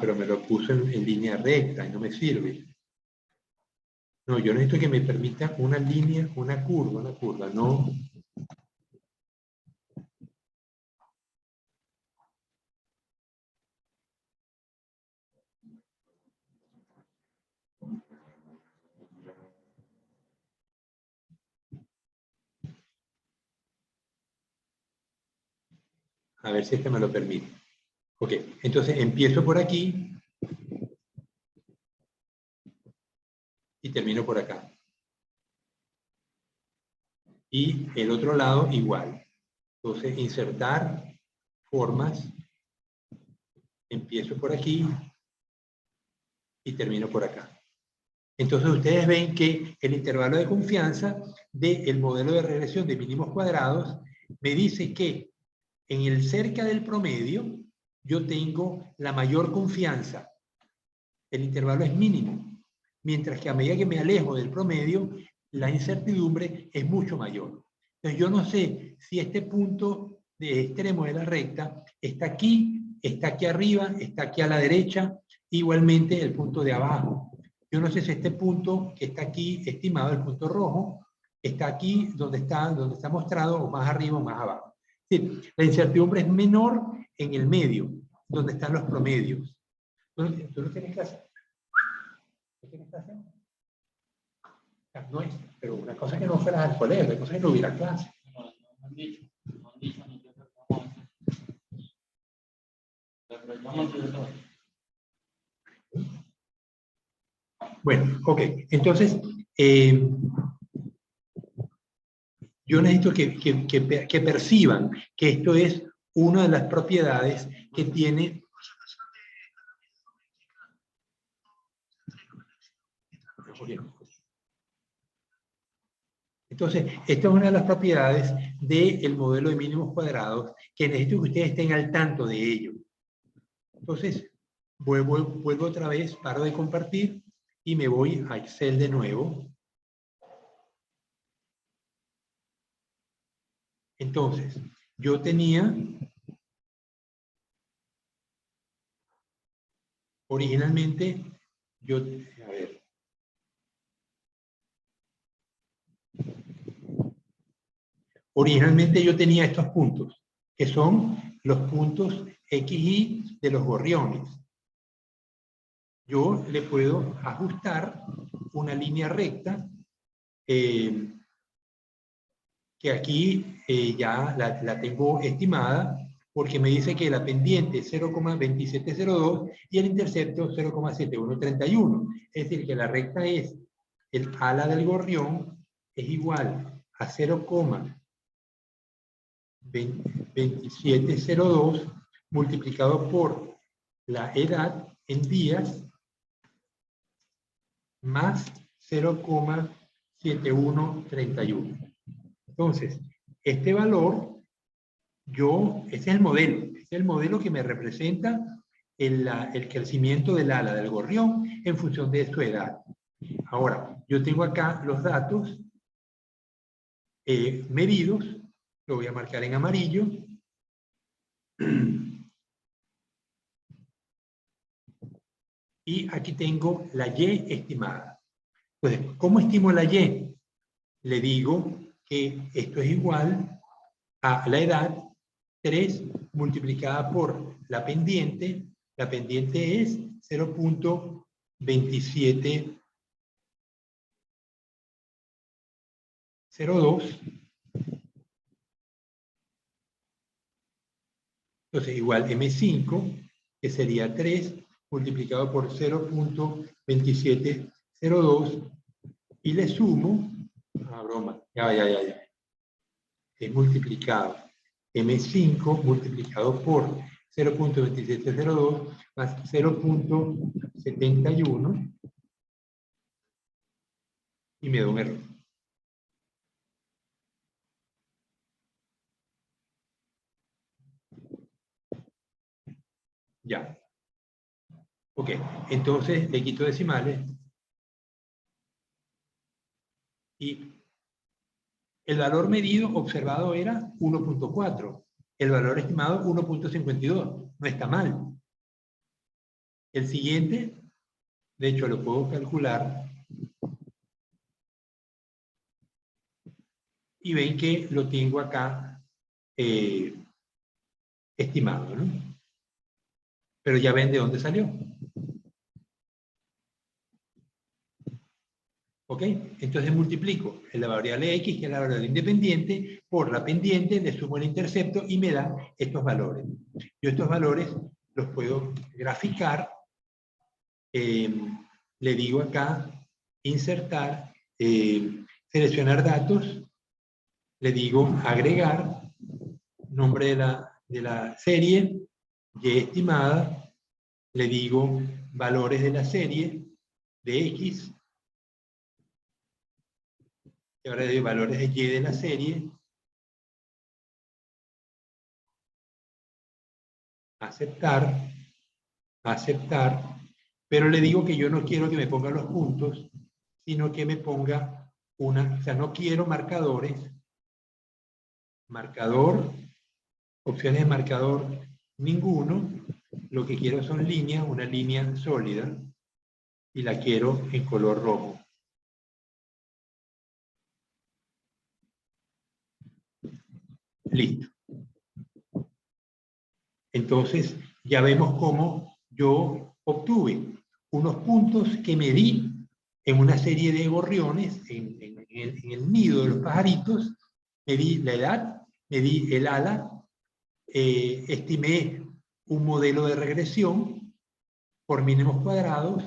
Pero me lo puso en línea recta y no me sirve. No, yo necesito que me permita una línea, una curva, no. A ver si este me lo permite. Ok, entonces empiezo por aquí y termino por acá. Y el otro lado igual. Entonces, insertar formas. Empiezo por aquí y termino por acá. Entonces, ustedes ven que el intervalo de confianza del modelo de regresión de mínimos cuadrados me dice que en el cerca del promedio yo tengo la mayor confianza. El intervalo es mínimo. Mientras que a medida que me alejo del promedio, la incertidumbre es mucho mayor. Entonces yo no sé si este punto de extremo de la recta está aquí arriba, está aquí a la derecha, igualmente el punto de abajo. Yo no sé si este punto que está aquí, estimado, el punto rojo, está aquí donde está mostrado, o más arriba o más abajo. Es decir, la incertidumbre es menor en el medio, donde están los promedios. ¿Tú lo tienes que hacer? ¿Qué tienes que hacer? No es, pero una cosa es que no fueras al colegio, otra cosa es que no hubiera clase. No han dicho ni qué vamos a hacer. Pero yo no sé de todo. Bueno, ok. Entonces, yo necesito que perciban que esto es una de las propiedades que tiene... Entonces, esta es una de las propiedades del modelo de mínimos cuadrados que necesito que ustedes estén al tanto de ello. Entonces, vuelvo otra vez, paro de compartir y me voy a Excel de nuevo. Entonces, yo tenía originalmente, a ver. Originalmente yo tenía estos puntos, que son los puntos X, Y de los gorriones. Yo le puedo ajustar una línea recta, que aquí ya la tengo estimada, porque me dice que la pendiente es 0,2702 y el intercepto 0,7131. Es decir, que la recta es, el ala del gorrión es igual a 0,2702 multiplicado por la edad en días más 0,7131. Entonces, este valor, este es el modelo que me representa el crecimiento del ala del gorrión en función de su edad. Ahora, yo tengo acá los datos medidos, lo voy a marcar en amarillo. Y aquí tengo la Y estimada. Entonces, ¿cómo estimo la Y? Le digo que esto es igual a la edad 3 multiplicada por la pendiente. La pendiente es 0,2702. Entonces, igual M5, que sería 3 multiplicado por 0,2702, y le sumo, broma, ya. Es multiplicado M5 multiplicado por 0,2702 más 0,71 y me da un error. Ya. Ok, entonces le quito decimales y el valor medido observado era 1.4. El valor estimado 1.52. No está mal. El siguiente, de hecho lo puedo calcular y ven que lo tengo acá estimado, ¿no? Pero ya ven de dónde salió. ¿Ok? Entonces multiplico la variable X, que es la variable independiente, por la pendiente, le sumo el intercepto y me da estos valores. Yo estos valores los puedo graficar. Le digo acá, insertar, seleccionar datos, le digo agregar, nombre de la serie, Y estimada, le digo valores de la serie de X, y ahora de valores de Y de la serie, aceptar, pero le digo que yo no quiero que me ponga los puntos, sino que me ponga o sea, no quiero marcadores, opciones de marcador, ninguno, lo que quiero son líneas, una línea sólida, y la quiero en color rojo. Listo. Entonces, ya vemos cómo yo obtuve unos puntos que medí en una serie de gorriones, en el nido de los pajaritos, medí la edad, medí el ala, estimé un modelo de regresión por mínimos cuadrados,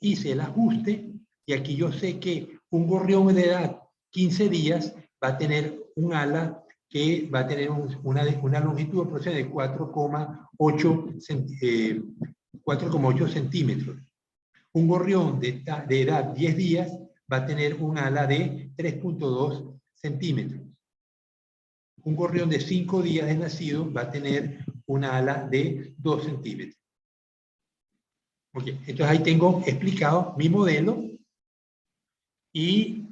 hice el ajuste Y aquí yo sé que un gorrión de edad 15 días va a tener un ala que va a tener una longitud aproximada de 4,8 centímetros. Un gorrión de edad 10 días va a tener un ala de 3,2 centímetros. Un gorrión de 5 días de nacido va a tener una ala de 2 centímetros. Ok, entonces ahí tengo explicado mi modelo y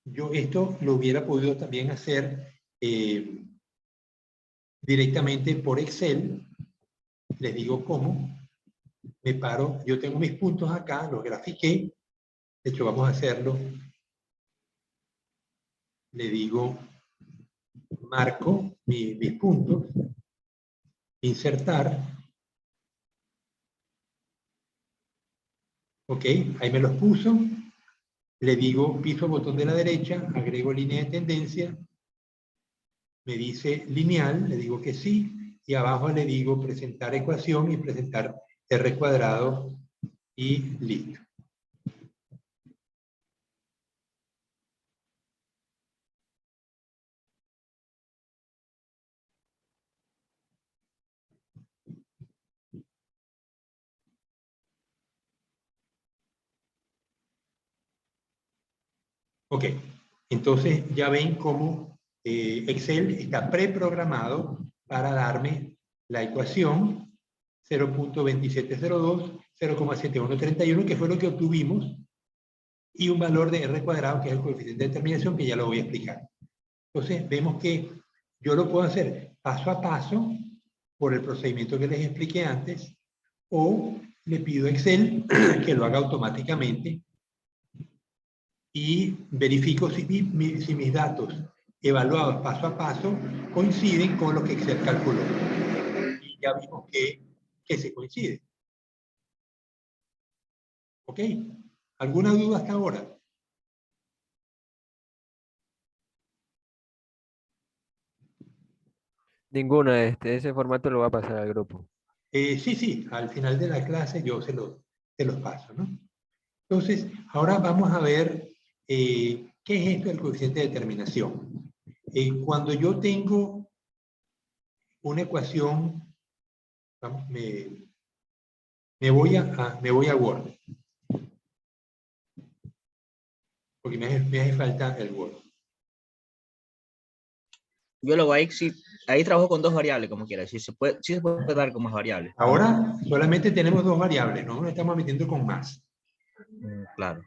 yo esto lo hubiera podido también hacer directamente por Excel. Les digo cómo. Me paro, yo tengo mis puntos acá, los grafiqué. De hecho, vamos a hacerlo. Le digo, marco mis puntos, insertar. Ok, ahí me los puso. Le digo, piso el botón de la derecha, agrego línea de tendencia. Me dice lineal, le digo que sí. Y abajo le digo presentar ecuación y presentar R cuadrado y listo. Ok, entonces ya ven cómo Excel está preprogramado para darme la ecuación 0.2702, 0,7131, que fue lo que obtuvimos, y un valor de R cuadrado, que es el coeficiente de determinación, que ya lo voy a explicar. Entonces vemos que yo lo puedo hacer paso a paso, por el procedimiento que les expliqué antes, o le pido a Excel que lo haga automáticamente, y verifico si mis datos evaluados paso a paso coinciden con lo que Excel calculó. Y ya vimos que se coincide. ¿Ok? ¿Alguna duda hasta ahora? Ninguna, ese formato lo va a pasar al grupo. Sí, al final de la clase yo se los paso, ¿no? Entonces, ahora vamos a ver qué es esto del coeficiente de determinación. Cuando yo tengo una ecuación, vamos, me voy a Word, porque me hace falta el Word. Yo lo voy ahí trabajo con dos variables, como quiera. Sí se puede dar con más variables. Ahora solamente tenemos dos variables, no nos estamos metiendo con más. Claro.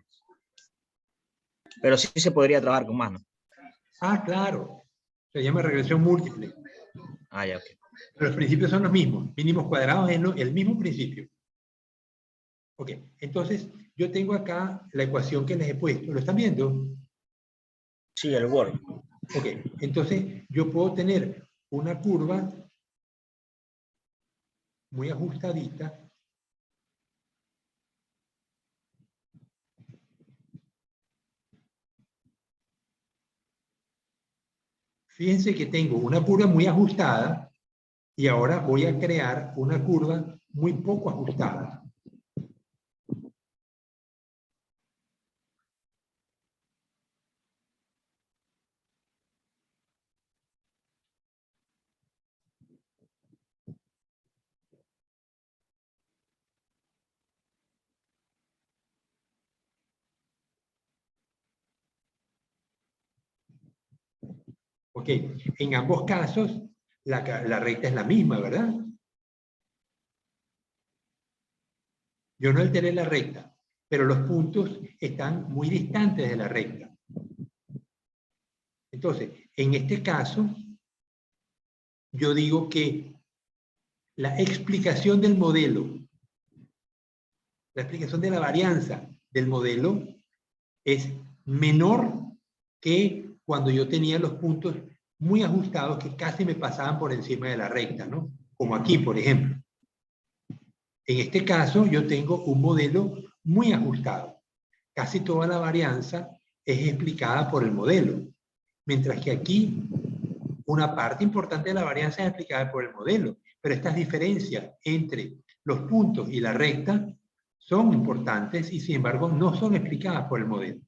Pero sí se podría trabajar con más, ¿no? Ah, claro. Se llama regresión múltiple. Ah, ya, ok. Pero los principios son los mismos. Mínimos cuadrados es el mismo principio. Ok, entonces yo tengo acá la ecuación que les he puesto. ¿Lo están viendo? Sí, el Word. Ok, entonces yo puedo tener una curva muy ajustadita. Fíjense que tengo una curva muy ajustada y ahora voy a crear una curva muy poco ajustada. Ok, en ambos casos la recta es la misma, ¿verdad? Yo no alteré la recta, pero los puntos están muy distantes de la recta. Entonces, en este caso, yo digo que la explicación del modelo, la explicación de la varianza del modelo es menor que cuando yo tenía los puntos muy ajustados que casi me pasaban por encima de la recta, ¿no? Como aquí, por ejemplo. En este caso, yo tengo un modelo muy ajustado. Casi toda la varianza es explicada por el modelo, mientras que aquí una parte importante de la varianza es explicada por el modelo, Pero estas diferencias entre los puntos y la recta son importantes y sin embargo no son explicadas por el modelo.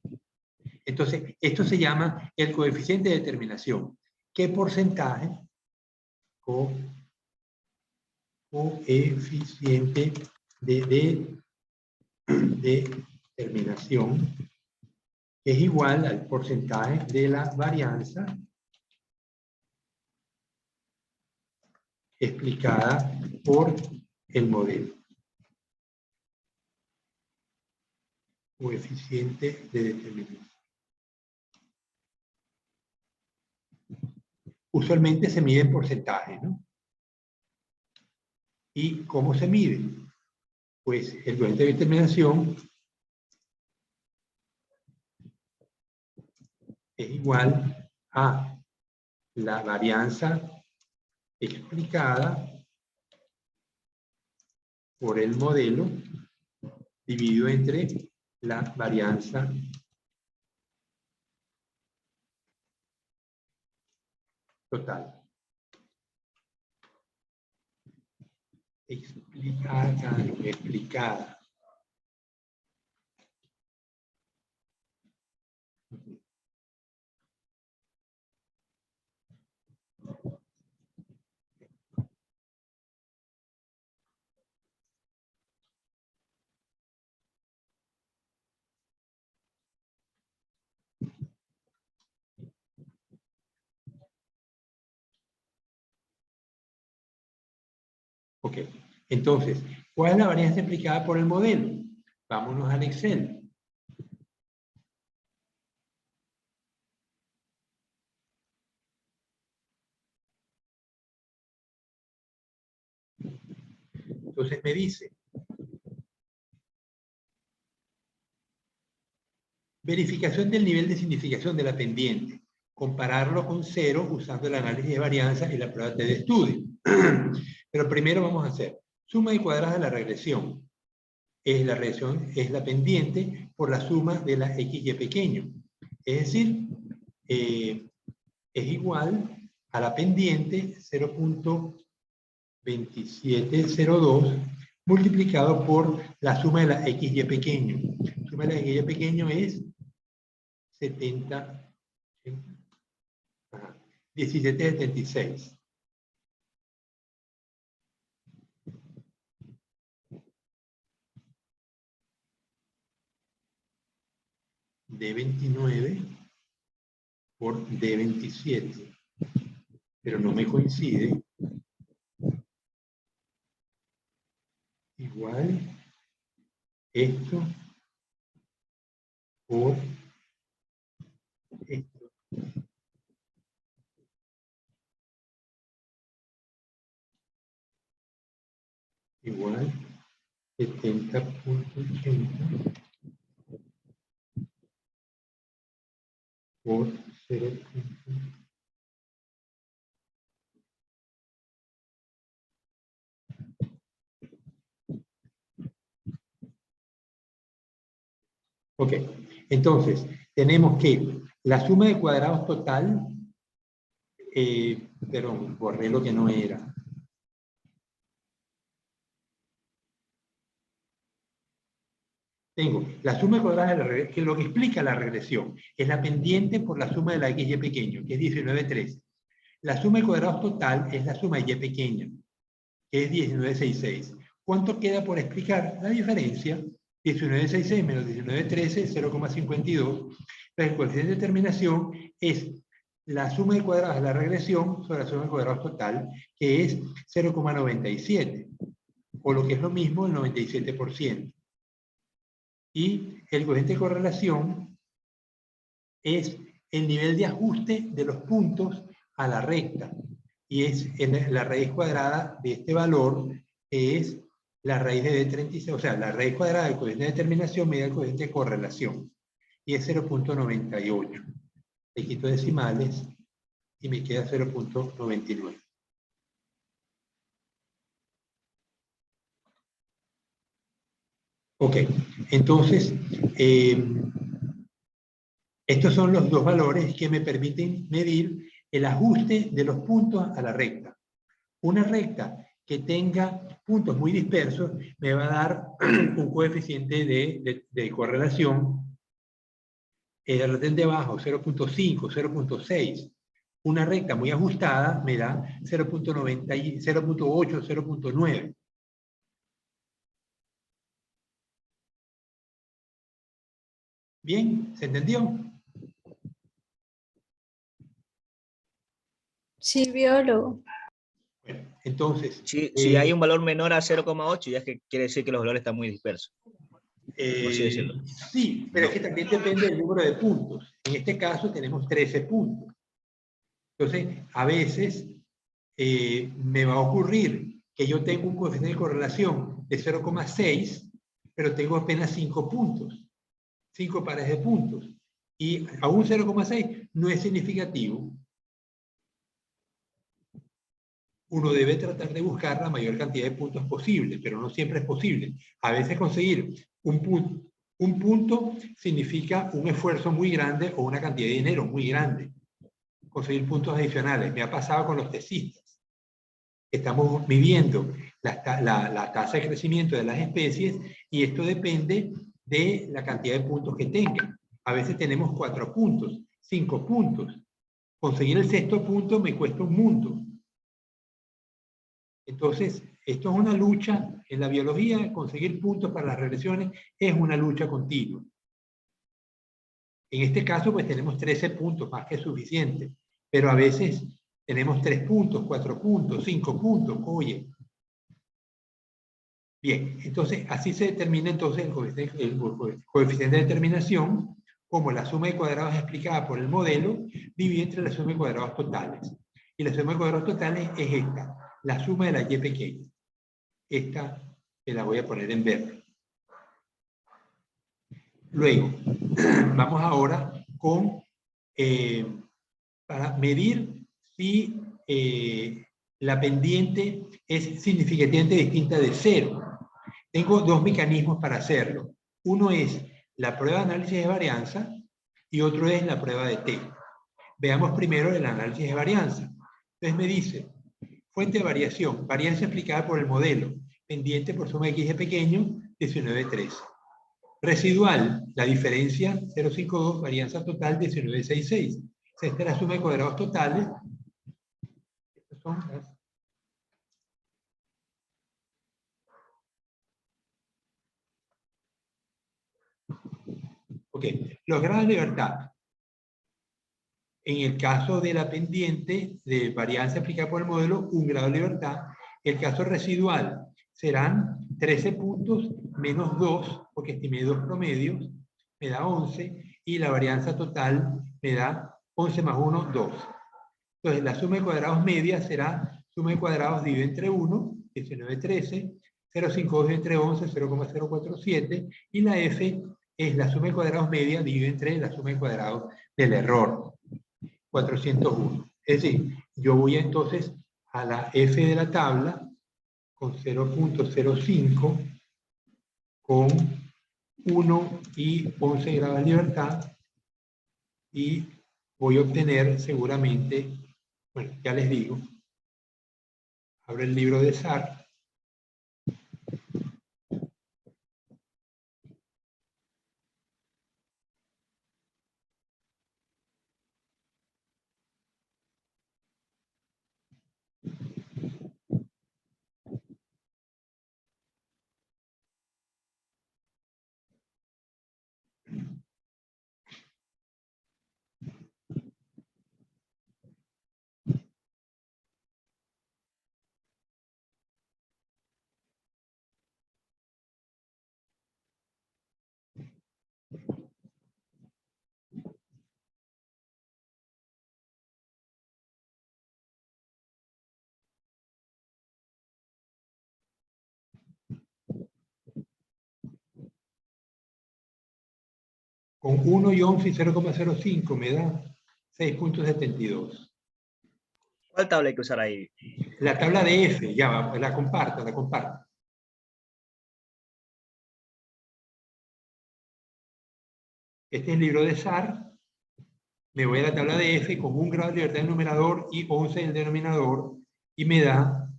Entonces, esto se llama el coeficiente de determinación. ¿Qué porcentaje? Coeficiente de determinación es igual al porcentaje de la varianza explicada por el modelo. Coeficiente de determinación. Usualmente se mide en porcentaje, ¿no? ¿Y cómo se mide? Pues el coeficiente de determinación es igual a la varianza explicada por el modelo dividido entre la varianza total. Explicada. Ok, entonces, ¿cuál es la varianza explicada por el modelo? Vámonos al Excel. Entonces me dice, verificación del nivel de significación de la pendiente. Compararlo con 0 usando el análisis de varianza y la prueba de estudio. Pero primero vamos a hacer suma de cuadradas de la regresión. La regresión es la pendiente por la suma de la XY pequeño. Es decir, es igual a la pendiente 0.2702 multiplicado por la suma de la XY pequeño. La suma de la XY pequeño es 1776. D29 por D27. Pero no me coincide. Igual esto por esto. Igual 70.80 por 0. Ok, entonces tenemos que la suma de cuadrados total, perdón, borré lo que no era. Tengo la suma de cuadrados de la regresión, que lo que explica la regresión es la pendiente por la suma de la XY pequeño, que es 19.13. La suma de cuadrados total es la suma de Y pequeña, que es 19.66. ¿Cuánto queda por explicar? La diferencia, 19.66 menos 19.13, 0,52. El coeficiente de determinación es la suma de cuadrados de la regresión sobre la suma de cuadrados total, que es 0,97, o lo que es lo mismo, el 97%. Y el coeficiente de correlación es el nivel de ajuste de los puntos a la recta. Y es la raíz cuadrada de este valor, que es la raíz de D36, o sea, la raíz cuadrada del coeficiente de determinación medida el coeficiente de correlación. Y es 0.98. Le quito decimales y me queda 0.99. Ok, entonces, estos son los dos valores que me permiten medir el ajuste de los puntos a la recta. Una recta que tenga puntos muy dispersos me va a dar un coeficiente de correlación relativamente bajo, 0.5, 0.6. Una recta muy ajustada me da 0.90, 0.8, 0.9. ¿Bien? ¿Se entendió? Sí, biólogo. Bueno, entonces... Si hay un valor menor a 0,8, ya es que quiere decir que los valores están muy dispersos. Por así decirlo. Sí, pero es que también depende del número de puntos. En este caso tenemos 13 puntos. Entonces, a veces me va a ocurrir que yo tengo un coeficiente de correlación de 0,6, pero tengo apenas 5 puntos, 5 pares de puntos. Y aún 0,6 no es significativo. Uno debe tratar de buscar la mayor cantidad de puntos posible, pero no siempre es posible. A veces conseguir un punto significa un esfuerzo muy grande o una cantidad de dinero muy grande. Conseguir puntos adicionales. Me ha pasado con los tesistas. Estamos midiendo la tasa de crecimiento de las especies y esto depende de la cantidad de puntos que tengan. A veces tenemos 4 puntos, 5 puntos. Conseguir el 6º punto me cuesta un mundo. Entonces, esto es una lucha en la biología, conseguir puntos para las regresiones es una lucha continua. En este caso, pues tenemos 13 puntos, más que suficiente, pero a veces tenemos 3 puntos, 4 puntos, 5 puntos, oye. Bien, entonces así se determina entonces el coeficiente de determinación, como la suma de cuadrados explicada por el modelo, divide entre la suma de cuadrados totales. Y la suma de cuadrados totales es esta, la suma de la y pequeña. Esta te la voy a poner en verde. Luego, vamos ahora con, para medir si la pendiente es significativamente distinta de 0. Tengo 2 mecanismos para hacerlo. Uno es la prueba de análisis de varianza y otro es la prueba de T. Veamos primero el análisis de varianza. Entonces me dice, fuente de variación, varianza explicada por el modelo, pendiente por suma de x de pequeño, 19,13. Residual, la diferencia 0,52, varianza total 19,66. Esta es la suma de cuadrados totales. Estas son las... Ok, los grados de libertad. En el caso de la pendiente de varianza aplicada por el modelo, 1 grado de libertad. El caso residual serán 13 puntos menos 2, porque estimé 2 promedios, me da 11, y la varianza total me da 11 más 1, 2. Entonces la suma de cuadrados media será suma de cuadrados dividido entre 1, 19,13, 0,52 entre 11, 0,047, y la F es la suma de cuadrados media dividido entre la suma de cuadrados del error, 401. Es decir, yo voy entonces a la F de la tabla con 0.05, con 1 y 11 grados de libertad, y voy a obtener seguramente, bueno, ya les digo, abro el libro de SAR, con 1 y 11 y 0,05 me da 6.72. ¿Cuál tabla hay que usar ahí? La tabla de F, ya va, la comparto, la comparto. Este es el libro de SAR. Me voy a la tabla de F con 1 grado de libertad en el numerador y 11 en el denominador, y me da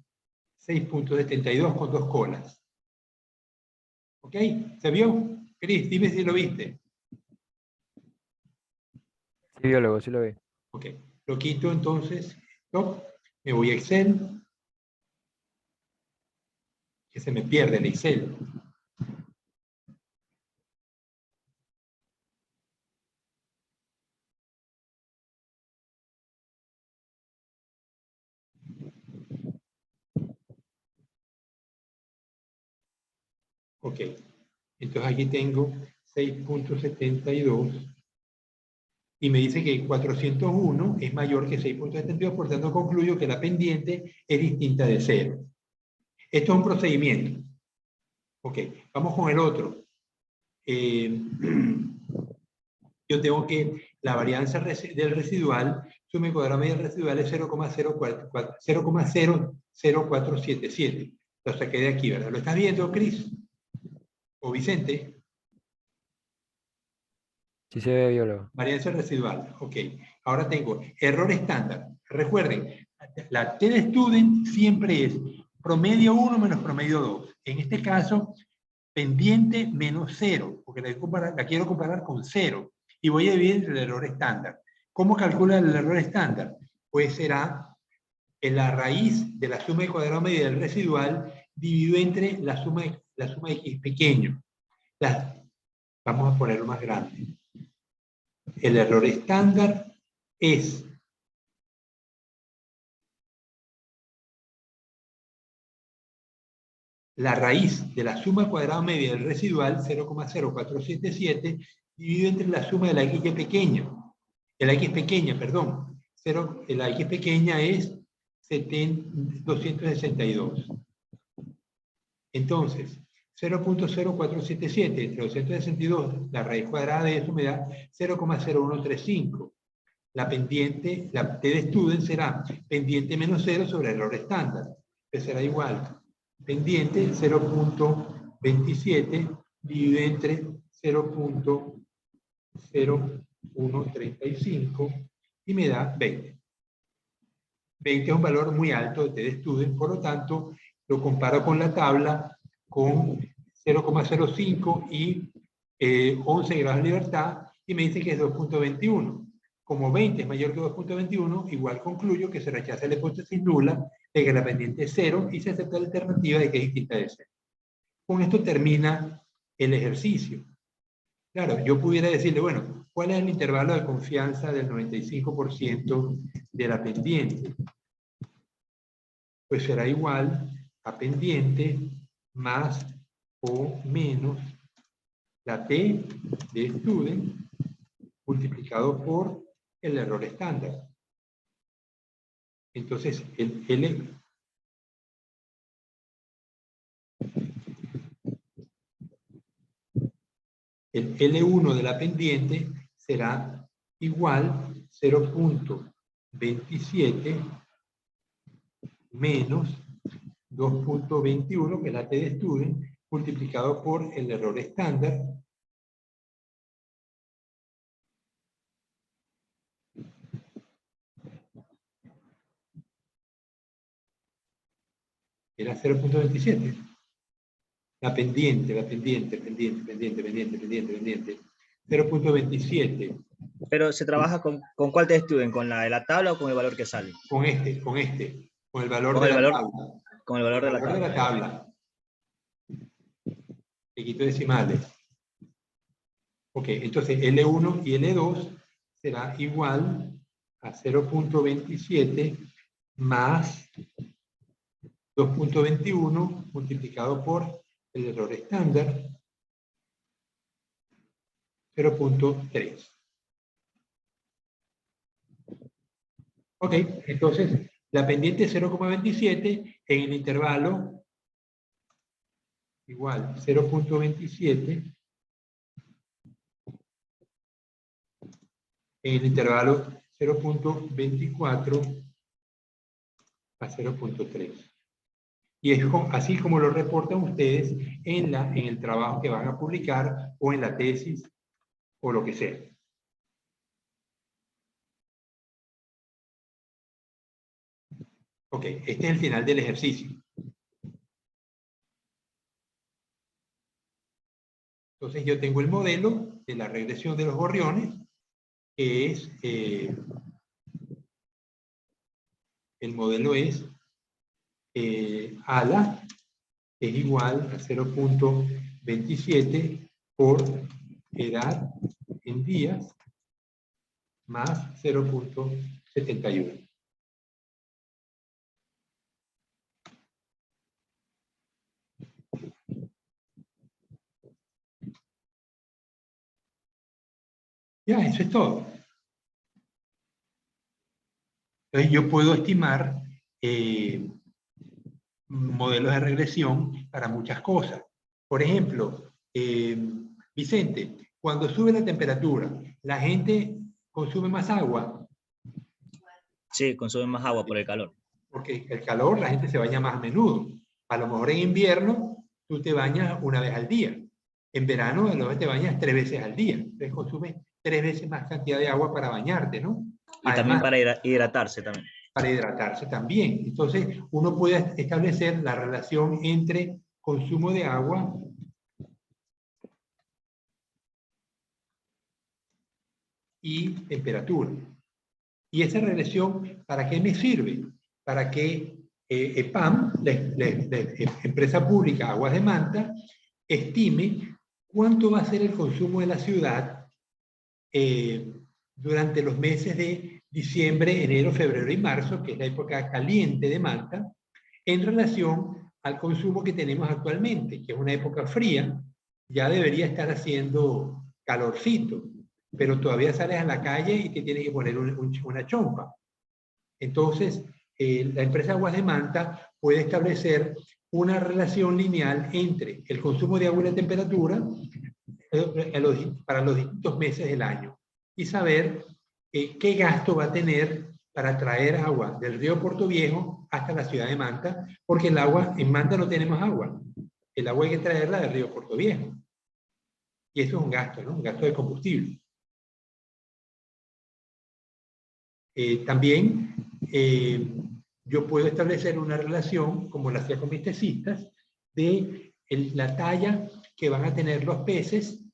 6.72 con 2 colas. ¿Ok? ¿Se vio? Cris, dime si lo viste. Sí, biólogo, sí lo vi. Ok. Lo quito entonces. Stop. Me voy a Excel. Que se me pierde en Excel. Ok. Entonces aquí tengo 6.72 y me dice que 401 es mayor que 6.72, por tanto concluyo que la pendiente es distinta de 0. Esto es un procedimiento. Ok, vamos con el otro. Yo tengo que la varianza del residual, suma y cuadrada media del residual es 0,00477. Lo saqué de aquí, ¿verdad? ¿Lo estás viendo, Cris? ¿O Vicente? Sí se ve, biólogo. Varianza residual, ok. Ahora tengo error estándar. Recuerden, la T de student siempre es promedio 1 menos promedio 2. En este caso, pendiente menos 0, porque la quiero comparar con 0. Y voy a dividir entre el error estándar. ¿Cómo calcula el error estándar? Pues será en la raíz de la suma de cuadrado media del residual dividido entre la suma de x pequeño. Vamos a ponerlo más grande. El error estándar es la raíz de la suma cuadrada media del residual, 0,0477, dividido entre la suma de la x pequeña. La x pequeña, perdón. La x pequeña es 262. Entonces, 0.0477 entre 262, la raíz cuadrada de eso me da 0,0135. La pendiente, la T de student será pendiente menos 0 sobre el error estándar. Que será igual. Pendiente 0.27 dividido entre 0.0135 y me da 20. 20 es un valor muy alto de T de student, por lo tanto, lo comparo con la tabla con 0,05 y 11 grados de libertad y me dice que es 2.21. Como 20 es mayor que 2.21, igual concluyo que se rechaza la hipótesis nula de que la pendiente es 0 y se acepta la alternativa de que es distinta de 0. Con esto termina el ejercicio. Claro, yo pudiera decirle, bueno, ¿cuál es el intervalo de confianza del 95% de la pendiente? Pues será igual a pendiente más o menos la T de student multiplicado por el error estándar. Entonces, el L1 de la pendiente será igual a 0.27 menos 2.21, que es la T de student, multiplicado por el error estándar. Era 0.27. La pendiente. 0.27. Pero se trabaja con cuál te estudien, ¿con la de la tabla o con el valor que sale? Con el valor Con de el la valor, tabla. con el valor de la valor de tabla. la tabla. Le quito decimales. Ok, entonces L1 y L2 será igual a 0.27 más 2.21 multiplicado por el error estándar, 0.3. Ok, entonces la pendiente es 0,27 en el intervalo igual 0.27 en el intervalo 0.24 a 0.3. Y es así como lo reportan ustedes en el trabajo que van a publicar o en la tesis o lo que sea. Ok, este es el final del ejercicio. Entonces yo tengo el modelo de la regresión de los gorriones, que es, el modelo es ALA es igual a 0.27 por edad en días más 0.71. Ya, eso es todo. Entonces yo puedo estimar modelos de regresión para muchas cosas. Por ejemplo, Vicente, cuando sube la temperatura, ¿la gente consume más agua? Sí, consumen más agua por el calor. Porque el calor, la gente se baña más a menudo. A lo mejor en invierno tú te bañas una vez al día. En verano a lo mejor te bañas 3 veces al día. Entonces consumes 3 veces más cantidad de agua para bañarte, ¿no? Y Además, también para hidratarse también. para hidratarse también. Entonces, uno puede establecer la relación entre consumo de agua y temperatura. ¿Y esa relación para qué me sirve? Para que EPAM, Empresa Pública Aguas de Manta, estime cuánto va a ser el consumo de la ciudad durante los meses de diciembre, enero, febrero y marzo, que es la época caliente de Manta, en relación al consumo que tenemos actualmente, que es una época fría. Ya debería estar haciendo calorcito, pero todavía sales a la calle y te tienes que poner una chompa. Entonces, la empresa Aguas de Manta puede establecer una relación lineal entre el consumo de agua y la temperatura para los distintos meses del año y saber qué gasto va a tener para traer agua del río Puerto Viejo hasta la ciudad de Manta, porque el agua, en Manta no tenemos agua. El agua hay que traerla del río Puerto Viejo. Y eso es un gasto, ¿no? Un gasto de combustible. También yo puedo establecer una relación, como la hacía con mis tesistas, de la talla que van a tener los peces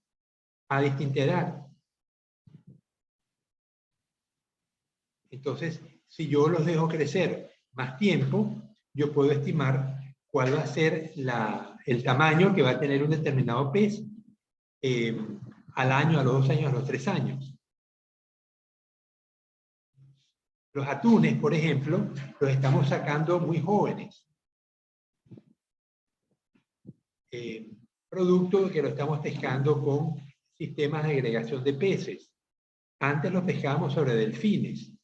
a distinta edad. Entonces, si yo los dejo crecer más tiempo, yo puedo estimar cuál va a ser el tamaño que va a tener un determinado pez al año, a los 2 años, a los 3 años. Los atunes, por ejemplo, los estamos sacando muy jóvenes. Producto que lo estamos pescando con sistemas de agregación de peces. Antes los pescábamos sobre delfines.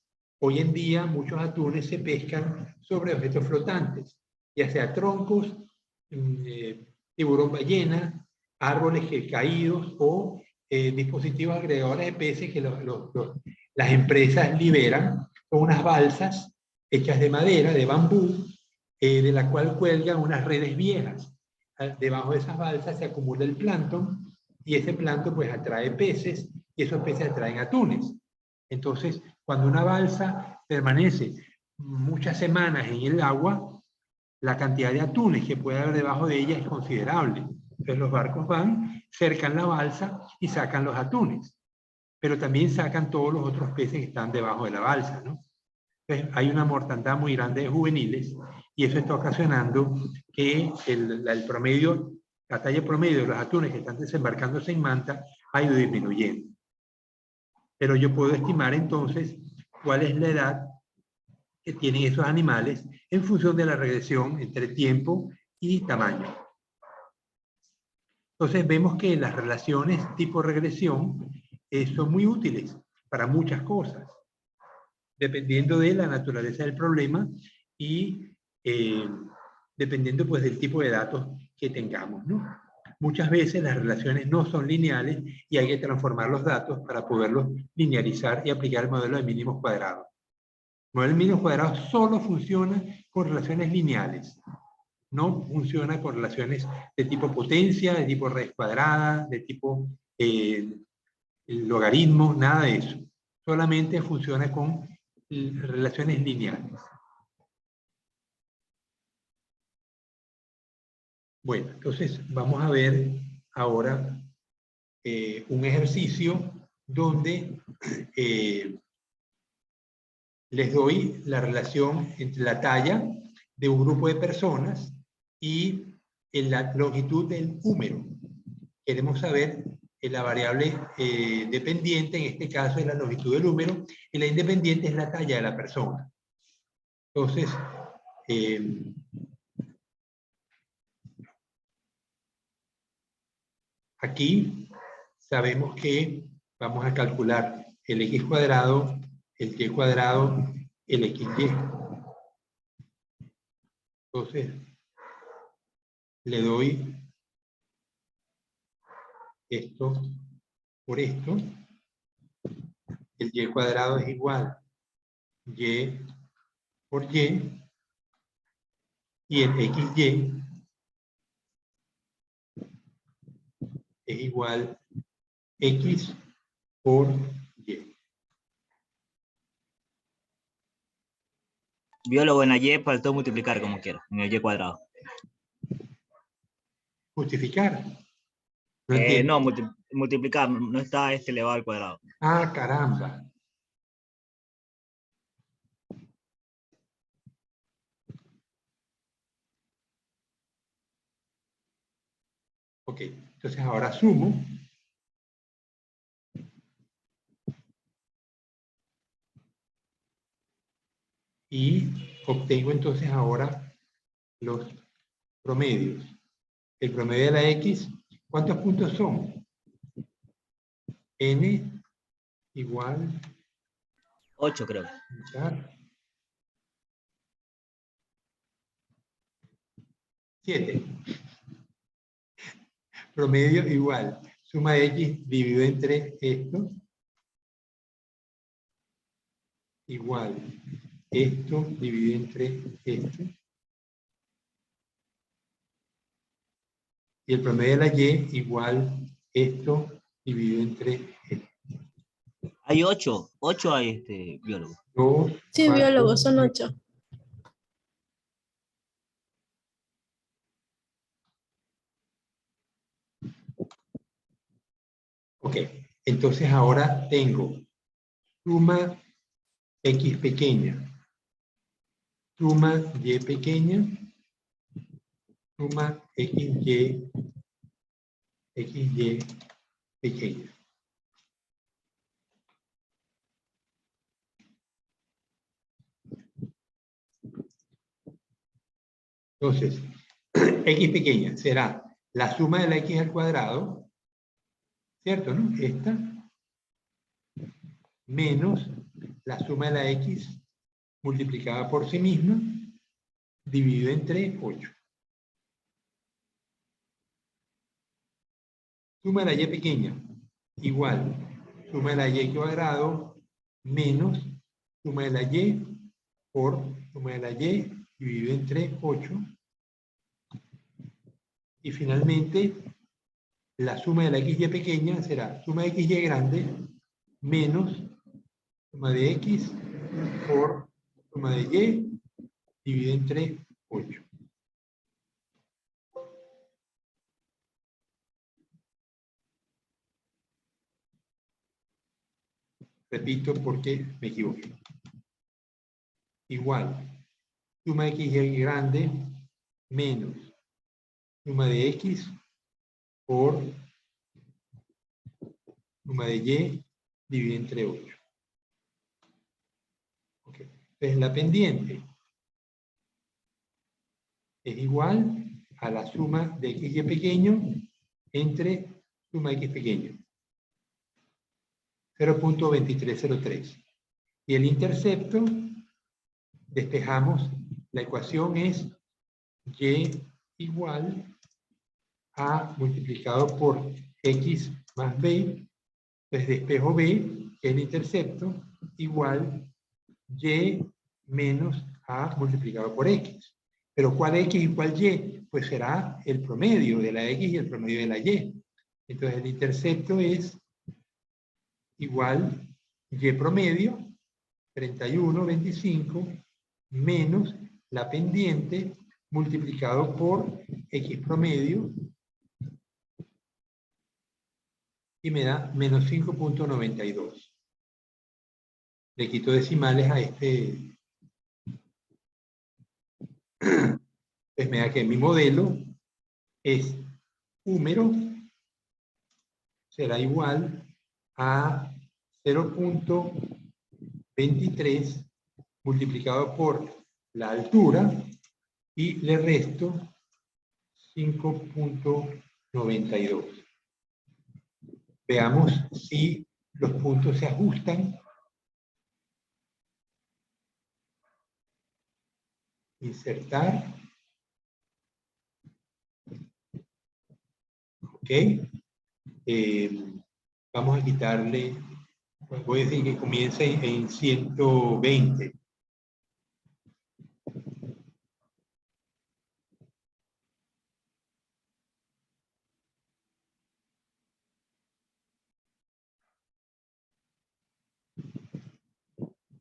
Hoy en día muchos atunes se pescan sobre objetos flotantes, ya sea troncos, tiburón ballena, árboles caídos o dispositivos agregadores de peces que las empresas liberan con unas balsas hechas de madera, de bambú, de la cual cuelgan unas redes viejas. Debajo de esas balsas se acumula el plancton y ese plancton pues atrae peces y esos peces atraen atunes. Entonces, cuando una balsa permanece muchas semanas en el agua, la cantidad de atunes que puede haber debajo de ella es considerable. Entonces los barcos van, cercan la balsa y sacan los atunes. Pero también sacan todos los otros peces que están debajo de la balsa, ¿no? Entonces hay una mortandad muy grande de juveniles y eso está ocasionando que el promedio, la talla promedio de los atunes que están desembarcándose en Manta ha ido disminuyendo. Pero yo puedo estimar entonces cuál es la edad que tienen esos animales en función de la regresión entre tiempo y tamaño. Entonces vemos que las relaciones tipo regresión son muy útiles para muchas cosas, dependiendo de la naturaleza del problema y dependiendo pues del tipo de datos que tengamos, ¿no? Muchas veces las relaciones no son lineales y hay que transformar los datos para poderlos linearizar y aplicar el modelo de mínimos cuadrados. El modelo de mínimos cuadrados solo funciona con relaciones lineales. No funciona con relaciones de tipo potencia, de tipo raíz cuadrada, de tipo logaritmo, nada de eso. Solamente funciona con relaciones lineales. Bueno, entonces vamos a ver ahora un ejercicio donde les doy la relación entre la talla de un grupo de personas y la longitud del húmero. Queremos saber la variable dependiente, en este caso es la longitud del húmero, y la independiente es la talla de la persona. Entonces, aquí sabemos que vamos a calcular el x cuadrado, el y cuadrado, el xy. Entonces, le doy esto por esto. El y cuadrado es igual y por y, y el xy es igual x por y. Biólogo, en la Y faltó multiplicar como quiera, en el Y cuadrado. Justificar. No entiendo. No, multiplicar, no está elevado al cuadrado. Ah, caramba. Ok, entonces ahora sumo. Y obtengo entonces ahora los promedios. El promedio de la X, ¿cuántos puntos son? N igual 8 creo. 7. Promedio igual. Suma de X dividido entre esto. Igual. Esto dividido entre esto. Y el promedio de la Y igual esto dividido entre esto. Hay 8 hay biólogo. 2, Sí, 4, biólogos, son 8. Ok, entonces ahora tengo suma X pequeña, suma Y pequeña, suma XY pequeña. Entonces, X pequeña será la suma de la X al cuadrado, ¿cierto? ¿No? Esta, menos la suma de la X multiplicada por sí misma, dividido entre 8. Suma de la Y pequeña, igual, suma de la Y cuadrado, menos suma de la Y por suma de la Y, dividido entre 8. Y finalmente, la suma de la XY pequeña será suma de XY grande menos suma de X por suma de Y dividido entre 8. Repito porque me equivoqué. Igual, suma de XY grande menos suma de X por suma de Y dividido entre 8. Okay. Entonces la pendiente es igual a la suma de XY pequeño entre suma de X pequeño. 0.2303. Y el intercepto, despejamos, la ecuación es Y igual a multiplicado por X más B, entonces despejo B, que es el intercepto, igual Y menos A multiplicado por X. Pero ¿cuál X y cuál Y? Pues será el promedio de la X y el promedio de la Y. Entonces el intercepto es igual Y promedio, 31,25, menos la pendiente multiplicado por X promedio, y me da menos 5.92. Le quito decimales a este. Pues me da que mi modelo es húmero, será igual a 0.23 multiplicado por la altura y le resto 5.92. Veamos si los puntos se ajustan. Insertar. Ok. Vamos a quitarle, voy a decir que comience en 120.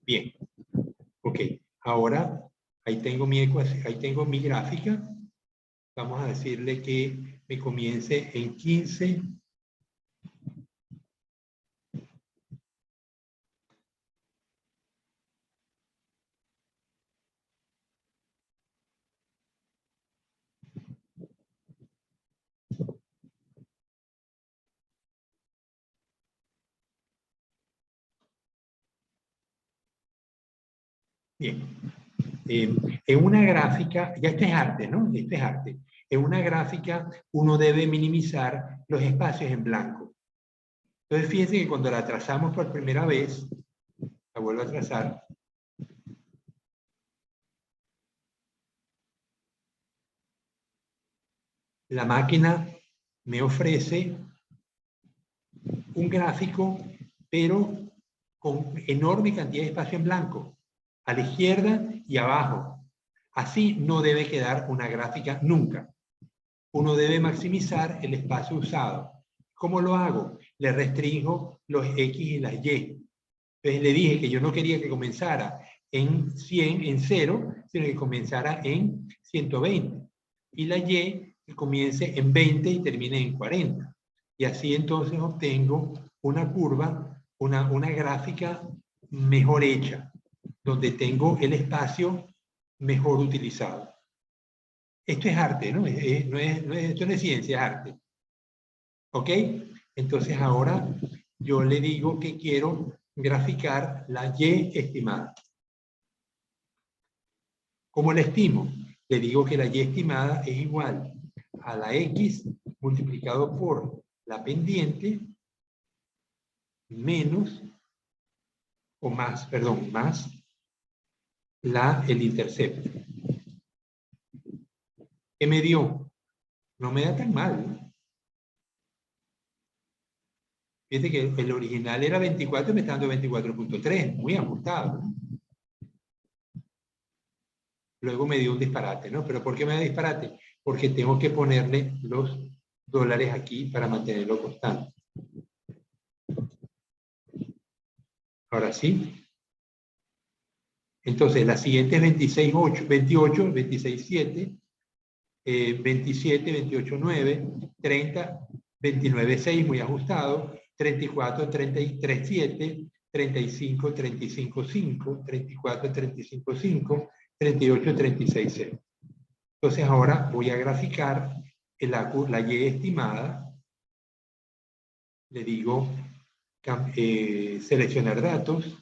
Bien, ok. Ahora, ahí tengo mi ecuación, ahí tengo mi gráfica. Vamos a decirle que me comience en 15. Bien. En una gráfica, ya este es arte, ¿no? Este es arte. En una gráfica uno debe minimizar los espacios en blanco. Entonces fíjense que cuando la trazamos por primera vez, la vuelvo a trazar, la máquina me ofrece un gráfico, pero con enorme cantidad de espacio en blanco, a la izquierda y abajo. Así no debe quedar una gráfica nunca. Uno debe maximizar el espacio usado. ¿Cómo lo hago? Le restringo los X y las Y. Entonces le dije que yo no quería que comenzara en 100, en 0, sino que comenzara en 120. Y la Y que comience en 20 y termine en 40. Y así entonces obtengo una curva, una gráfica mejor hecha, donde tengo el espacio mejor utilizado. Esto es arte, ¿no? Esto no es ciencia, es arte. ¿Ok? Entonces ahora yo le digo que quiero graficar la Y estimada. ¿Cómo la estimo? Le digo que la Y estimada es igual a la X multiplicado por la pendiente menos, o más, perdón, más el intercepto. ¿Qué me dio? No me da tan mal, ¿no? Fíjate que el original era 24 y me está dando 24.3, muy ajustado, ¿no? Luego me dio un disparate, ¿no? ¿Pero por qué me da disparate? Porque tengo que ponerle los dólares aquí para mantenerlo constante. Ahora sí. Entonces, la siguiente es 26.8, 28, 26.7, 27, 28.9, 30, 29.6, muy ajustado, 34, 33.7, 35, 35.5, 34, 35.5, 38, 36.0. Entonces ahora voy a graficar la Y estimada. Le digo seleccionar datos,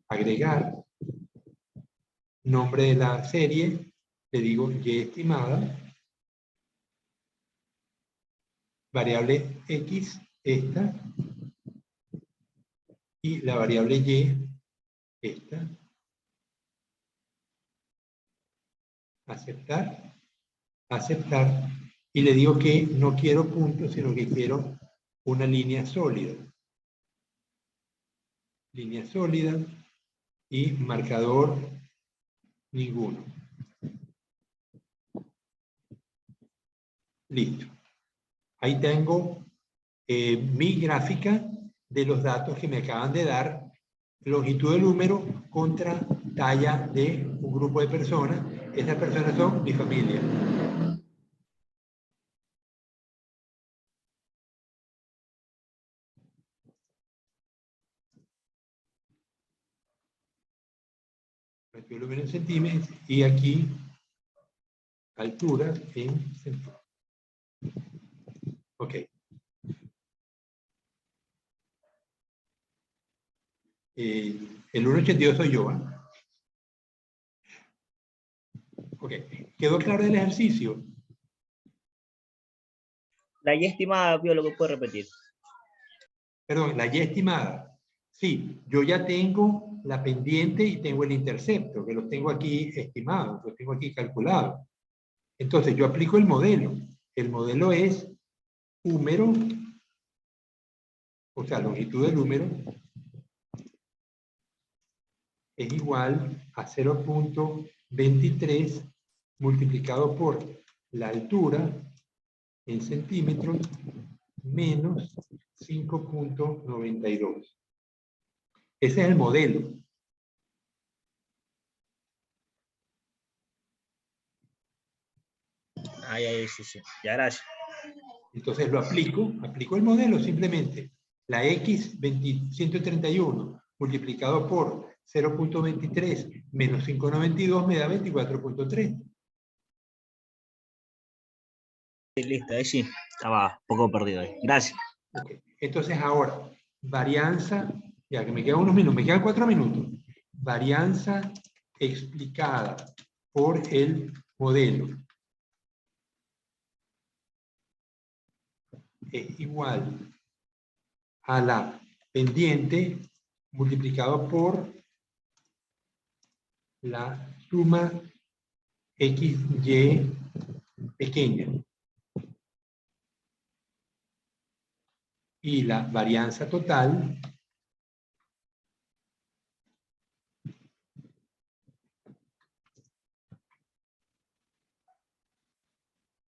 agregar, nombre de la serie, le digo Y estimada, variable X, esta, y la variable Y, esta, aceptar, aceptar, y le digo que no quiero puntos, sino que quiero una línea sólida. Línea sólida y marcador ninguno. Listo. Ahí tengo mi gráfica de los datos que me acaban de dar, longitud del número contra talla de un grupo de personas. Esas personas son mi familia. Aquí volumen en centímetros y aquí altura en centímetros. Ok. El 1,82 soy yo, ¿ah? Ok. ¿Quedó claro el ejercicio? La Y estimada, Pío, lo que puede repetir. Perdón, la Y estimada. Sí, yo ya tengo la pendiente y tengo el intercepto, que los tengo aquí estimados, los tengo aquí calculados. Entonces yo aplico el modelo. El modelo es húmero, o sea, longitud del húmero, es igual a 0,23 multiplicado por la altura en centímetros menos 5,92. Ese es el modelo. Ay, ay, sí, sí. Ya, gracias. Entonces lo aplico el modelo simplemente. La X 131 multiplicado por 0,23 menos 5,92 me da 24,3. Sí, listo, ahí sí. Estaba un poco perdido ahí. Gracias. Okay. Entonces ahora, varianza, ya que me quedan unos minutos, me quedan 4 minutos. Varianza explicada por el modelo es igual a la pendiente multiplicado por la suma XY pequeña. Y la varianza total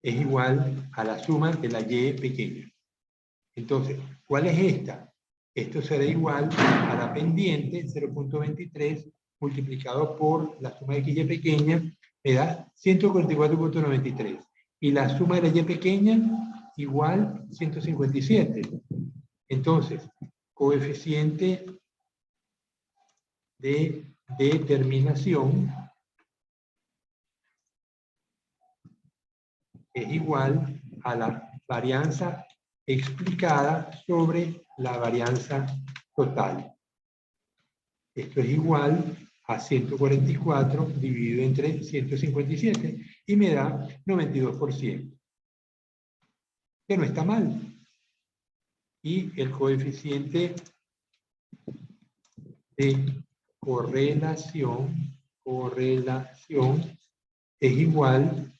es igual a la suma de la Y pequeña. Entonces, ¿cuál es esta? Esto será igual a la pendiente 0,23 multiplicado por la suma de XY pequeña, me da 144,93. Y la suma de la Y pequeña igual 157. Entonces, coeficiente de determinación es igual a la varianza explicada sobre la varianza total. Esto es igual a 144 dividido entre 157 y me da 92%. Que no está mal. Y el coeficiente de correlación es igual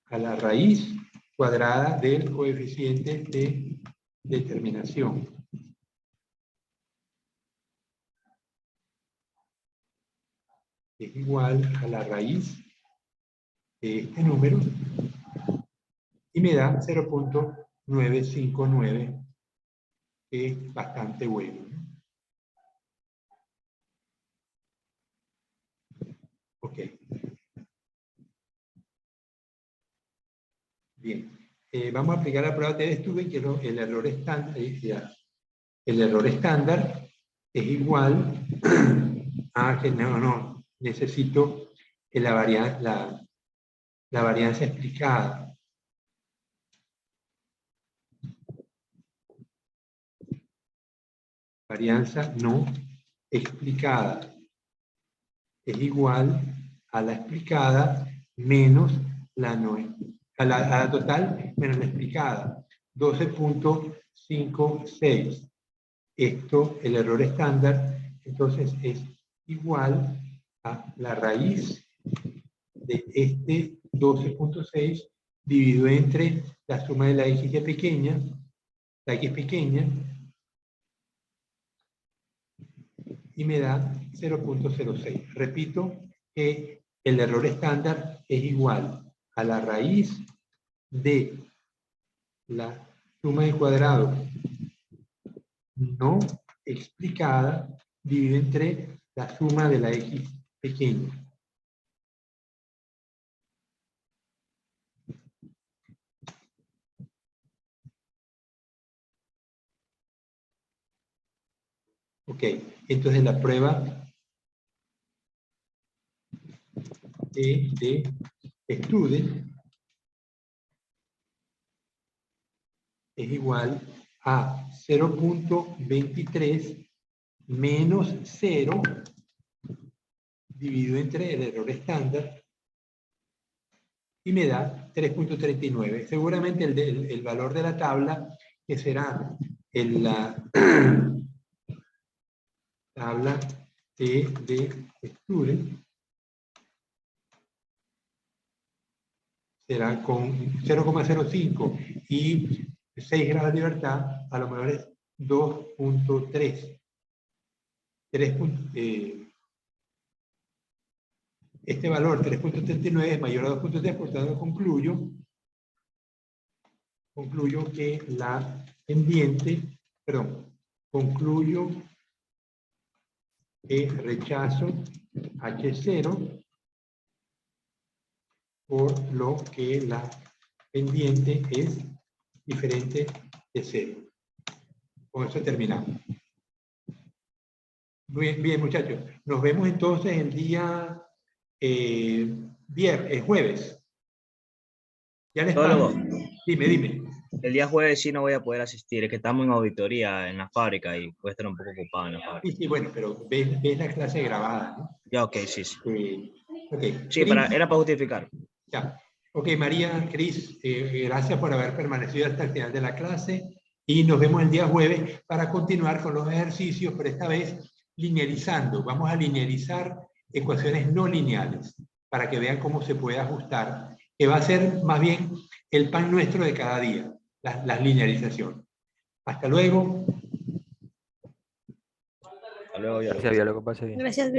a la raíz cuadrada del coeficiente de determinación. Es igual a la raíz de este número y me da 0,959, que es bastante bueno, ¿no? Ok. Bien. Vamos a aplicar la prueba de Stubben, que el error estándar. El error estándar es igual a que no, necesito la varianza explicada. Varianza no explicada es igual a la explicada menos la no, a la total menos la explicada, 12,56. Esto, el error estándar, entonces es igual a la raíz de este 12,6 dividido entre la suma de la x pequeña, y me da 0,06. Repito que el error estándar es igual a la raíz de la suma del cuadrado no explicada dividido entre la suma de la x pequeña. Ok, entonces la prueba E de student es igual a 0.23 menos 0 dividido entre el error estándar y me da 3.39. Seguramente el valor de la tabla, que será la tabla E de student, será con 0,05 y 6 grados de libertad, a lo mejor es 2.3. Este valor 3.39 es mayor a 2.3, por tanto concluyo que la pendiente, concluyo que rechazo H0, por lo que la pendiente es diferente de 0. Con eso terminamos. Bien, muchachos. Nos vemos entonces el día jueves. Ya les Solo paso. Dime. el día jueves sí no voy a poder asistir, es que estamos en auditoría en la fábrica y voy a estar un poco ocupado en la fábrica. Sí, bueno, pero ves la clase grabada, ¿no? Ya, ok, sí. Ok. Sí, Cris, era para justificar. ya. Ok, María, Cris, gracias por haber permanecido hasta el final de la clase y nos vemos el día jueves para continuar con los ejercicios, pero esta vez linealizando. Vamos a linealizar ecuaciones no lineales para que vean cómo se puede ajustar, que va a ser más bien el pan nuestro de cada día, las linealizaciones. Hasta luego. Hasta luego, ya. Gracias, biólogo, pase bien. Gracias.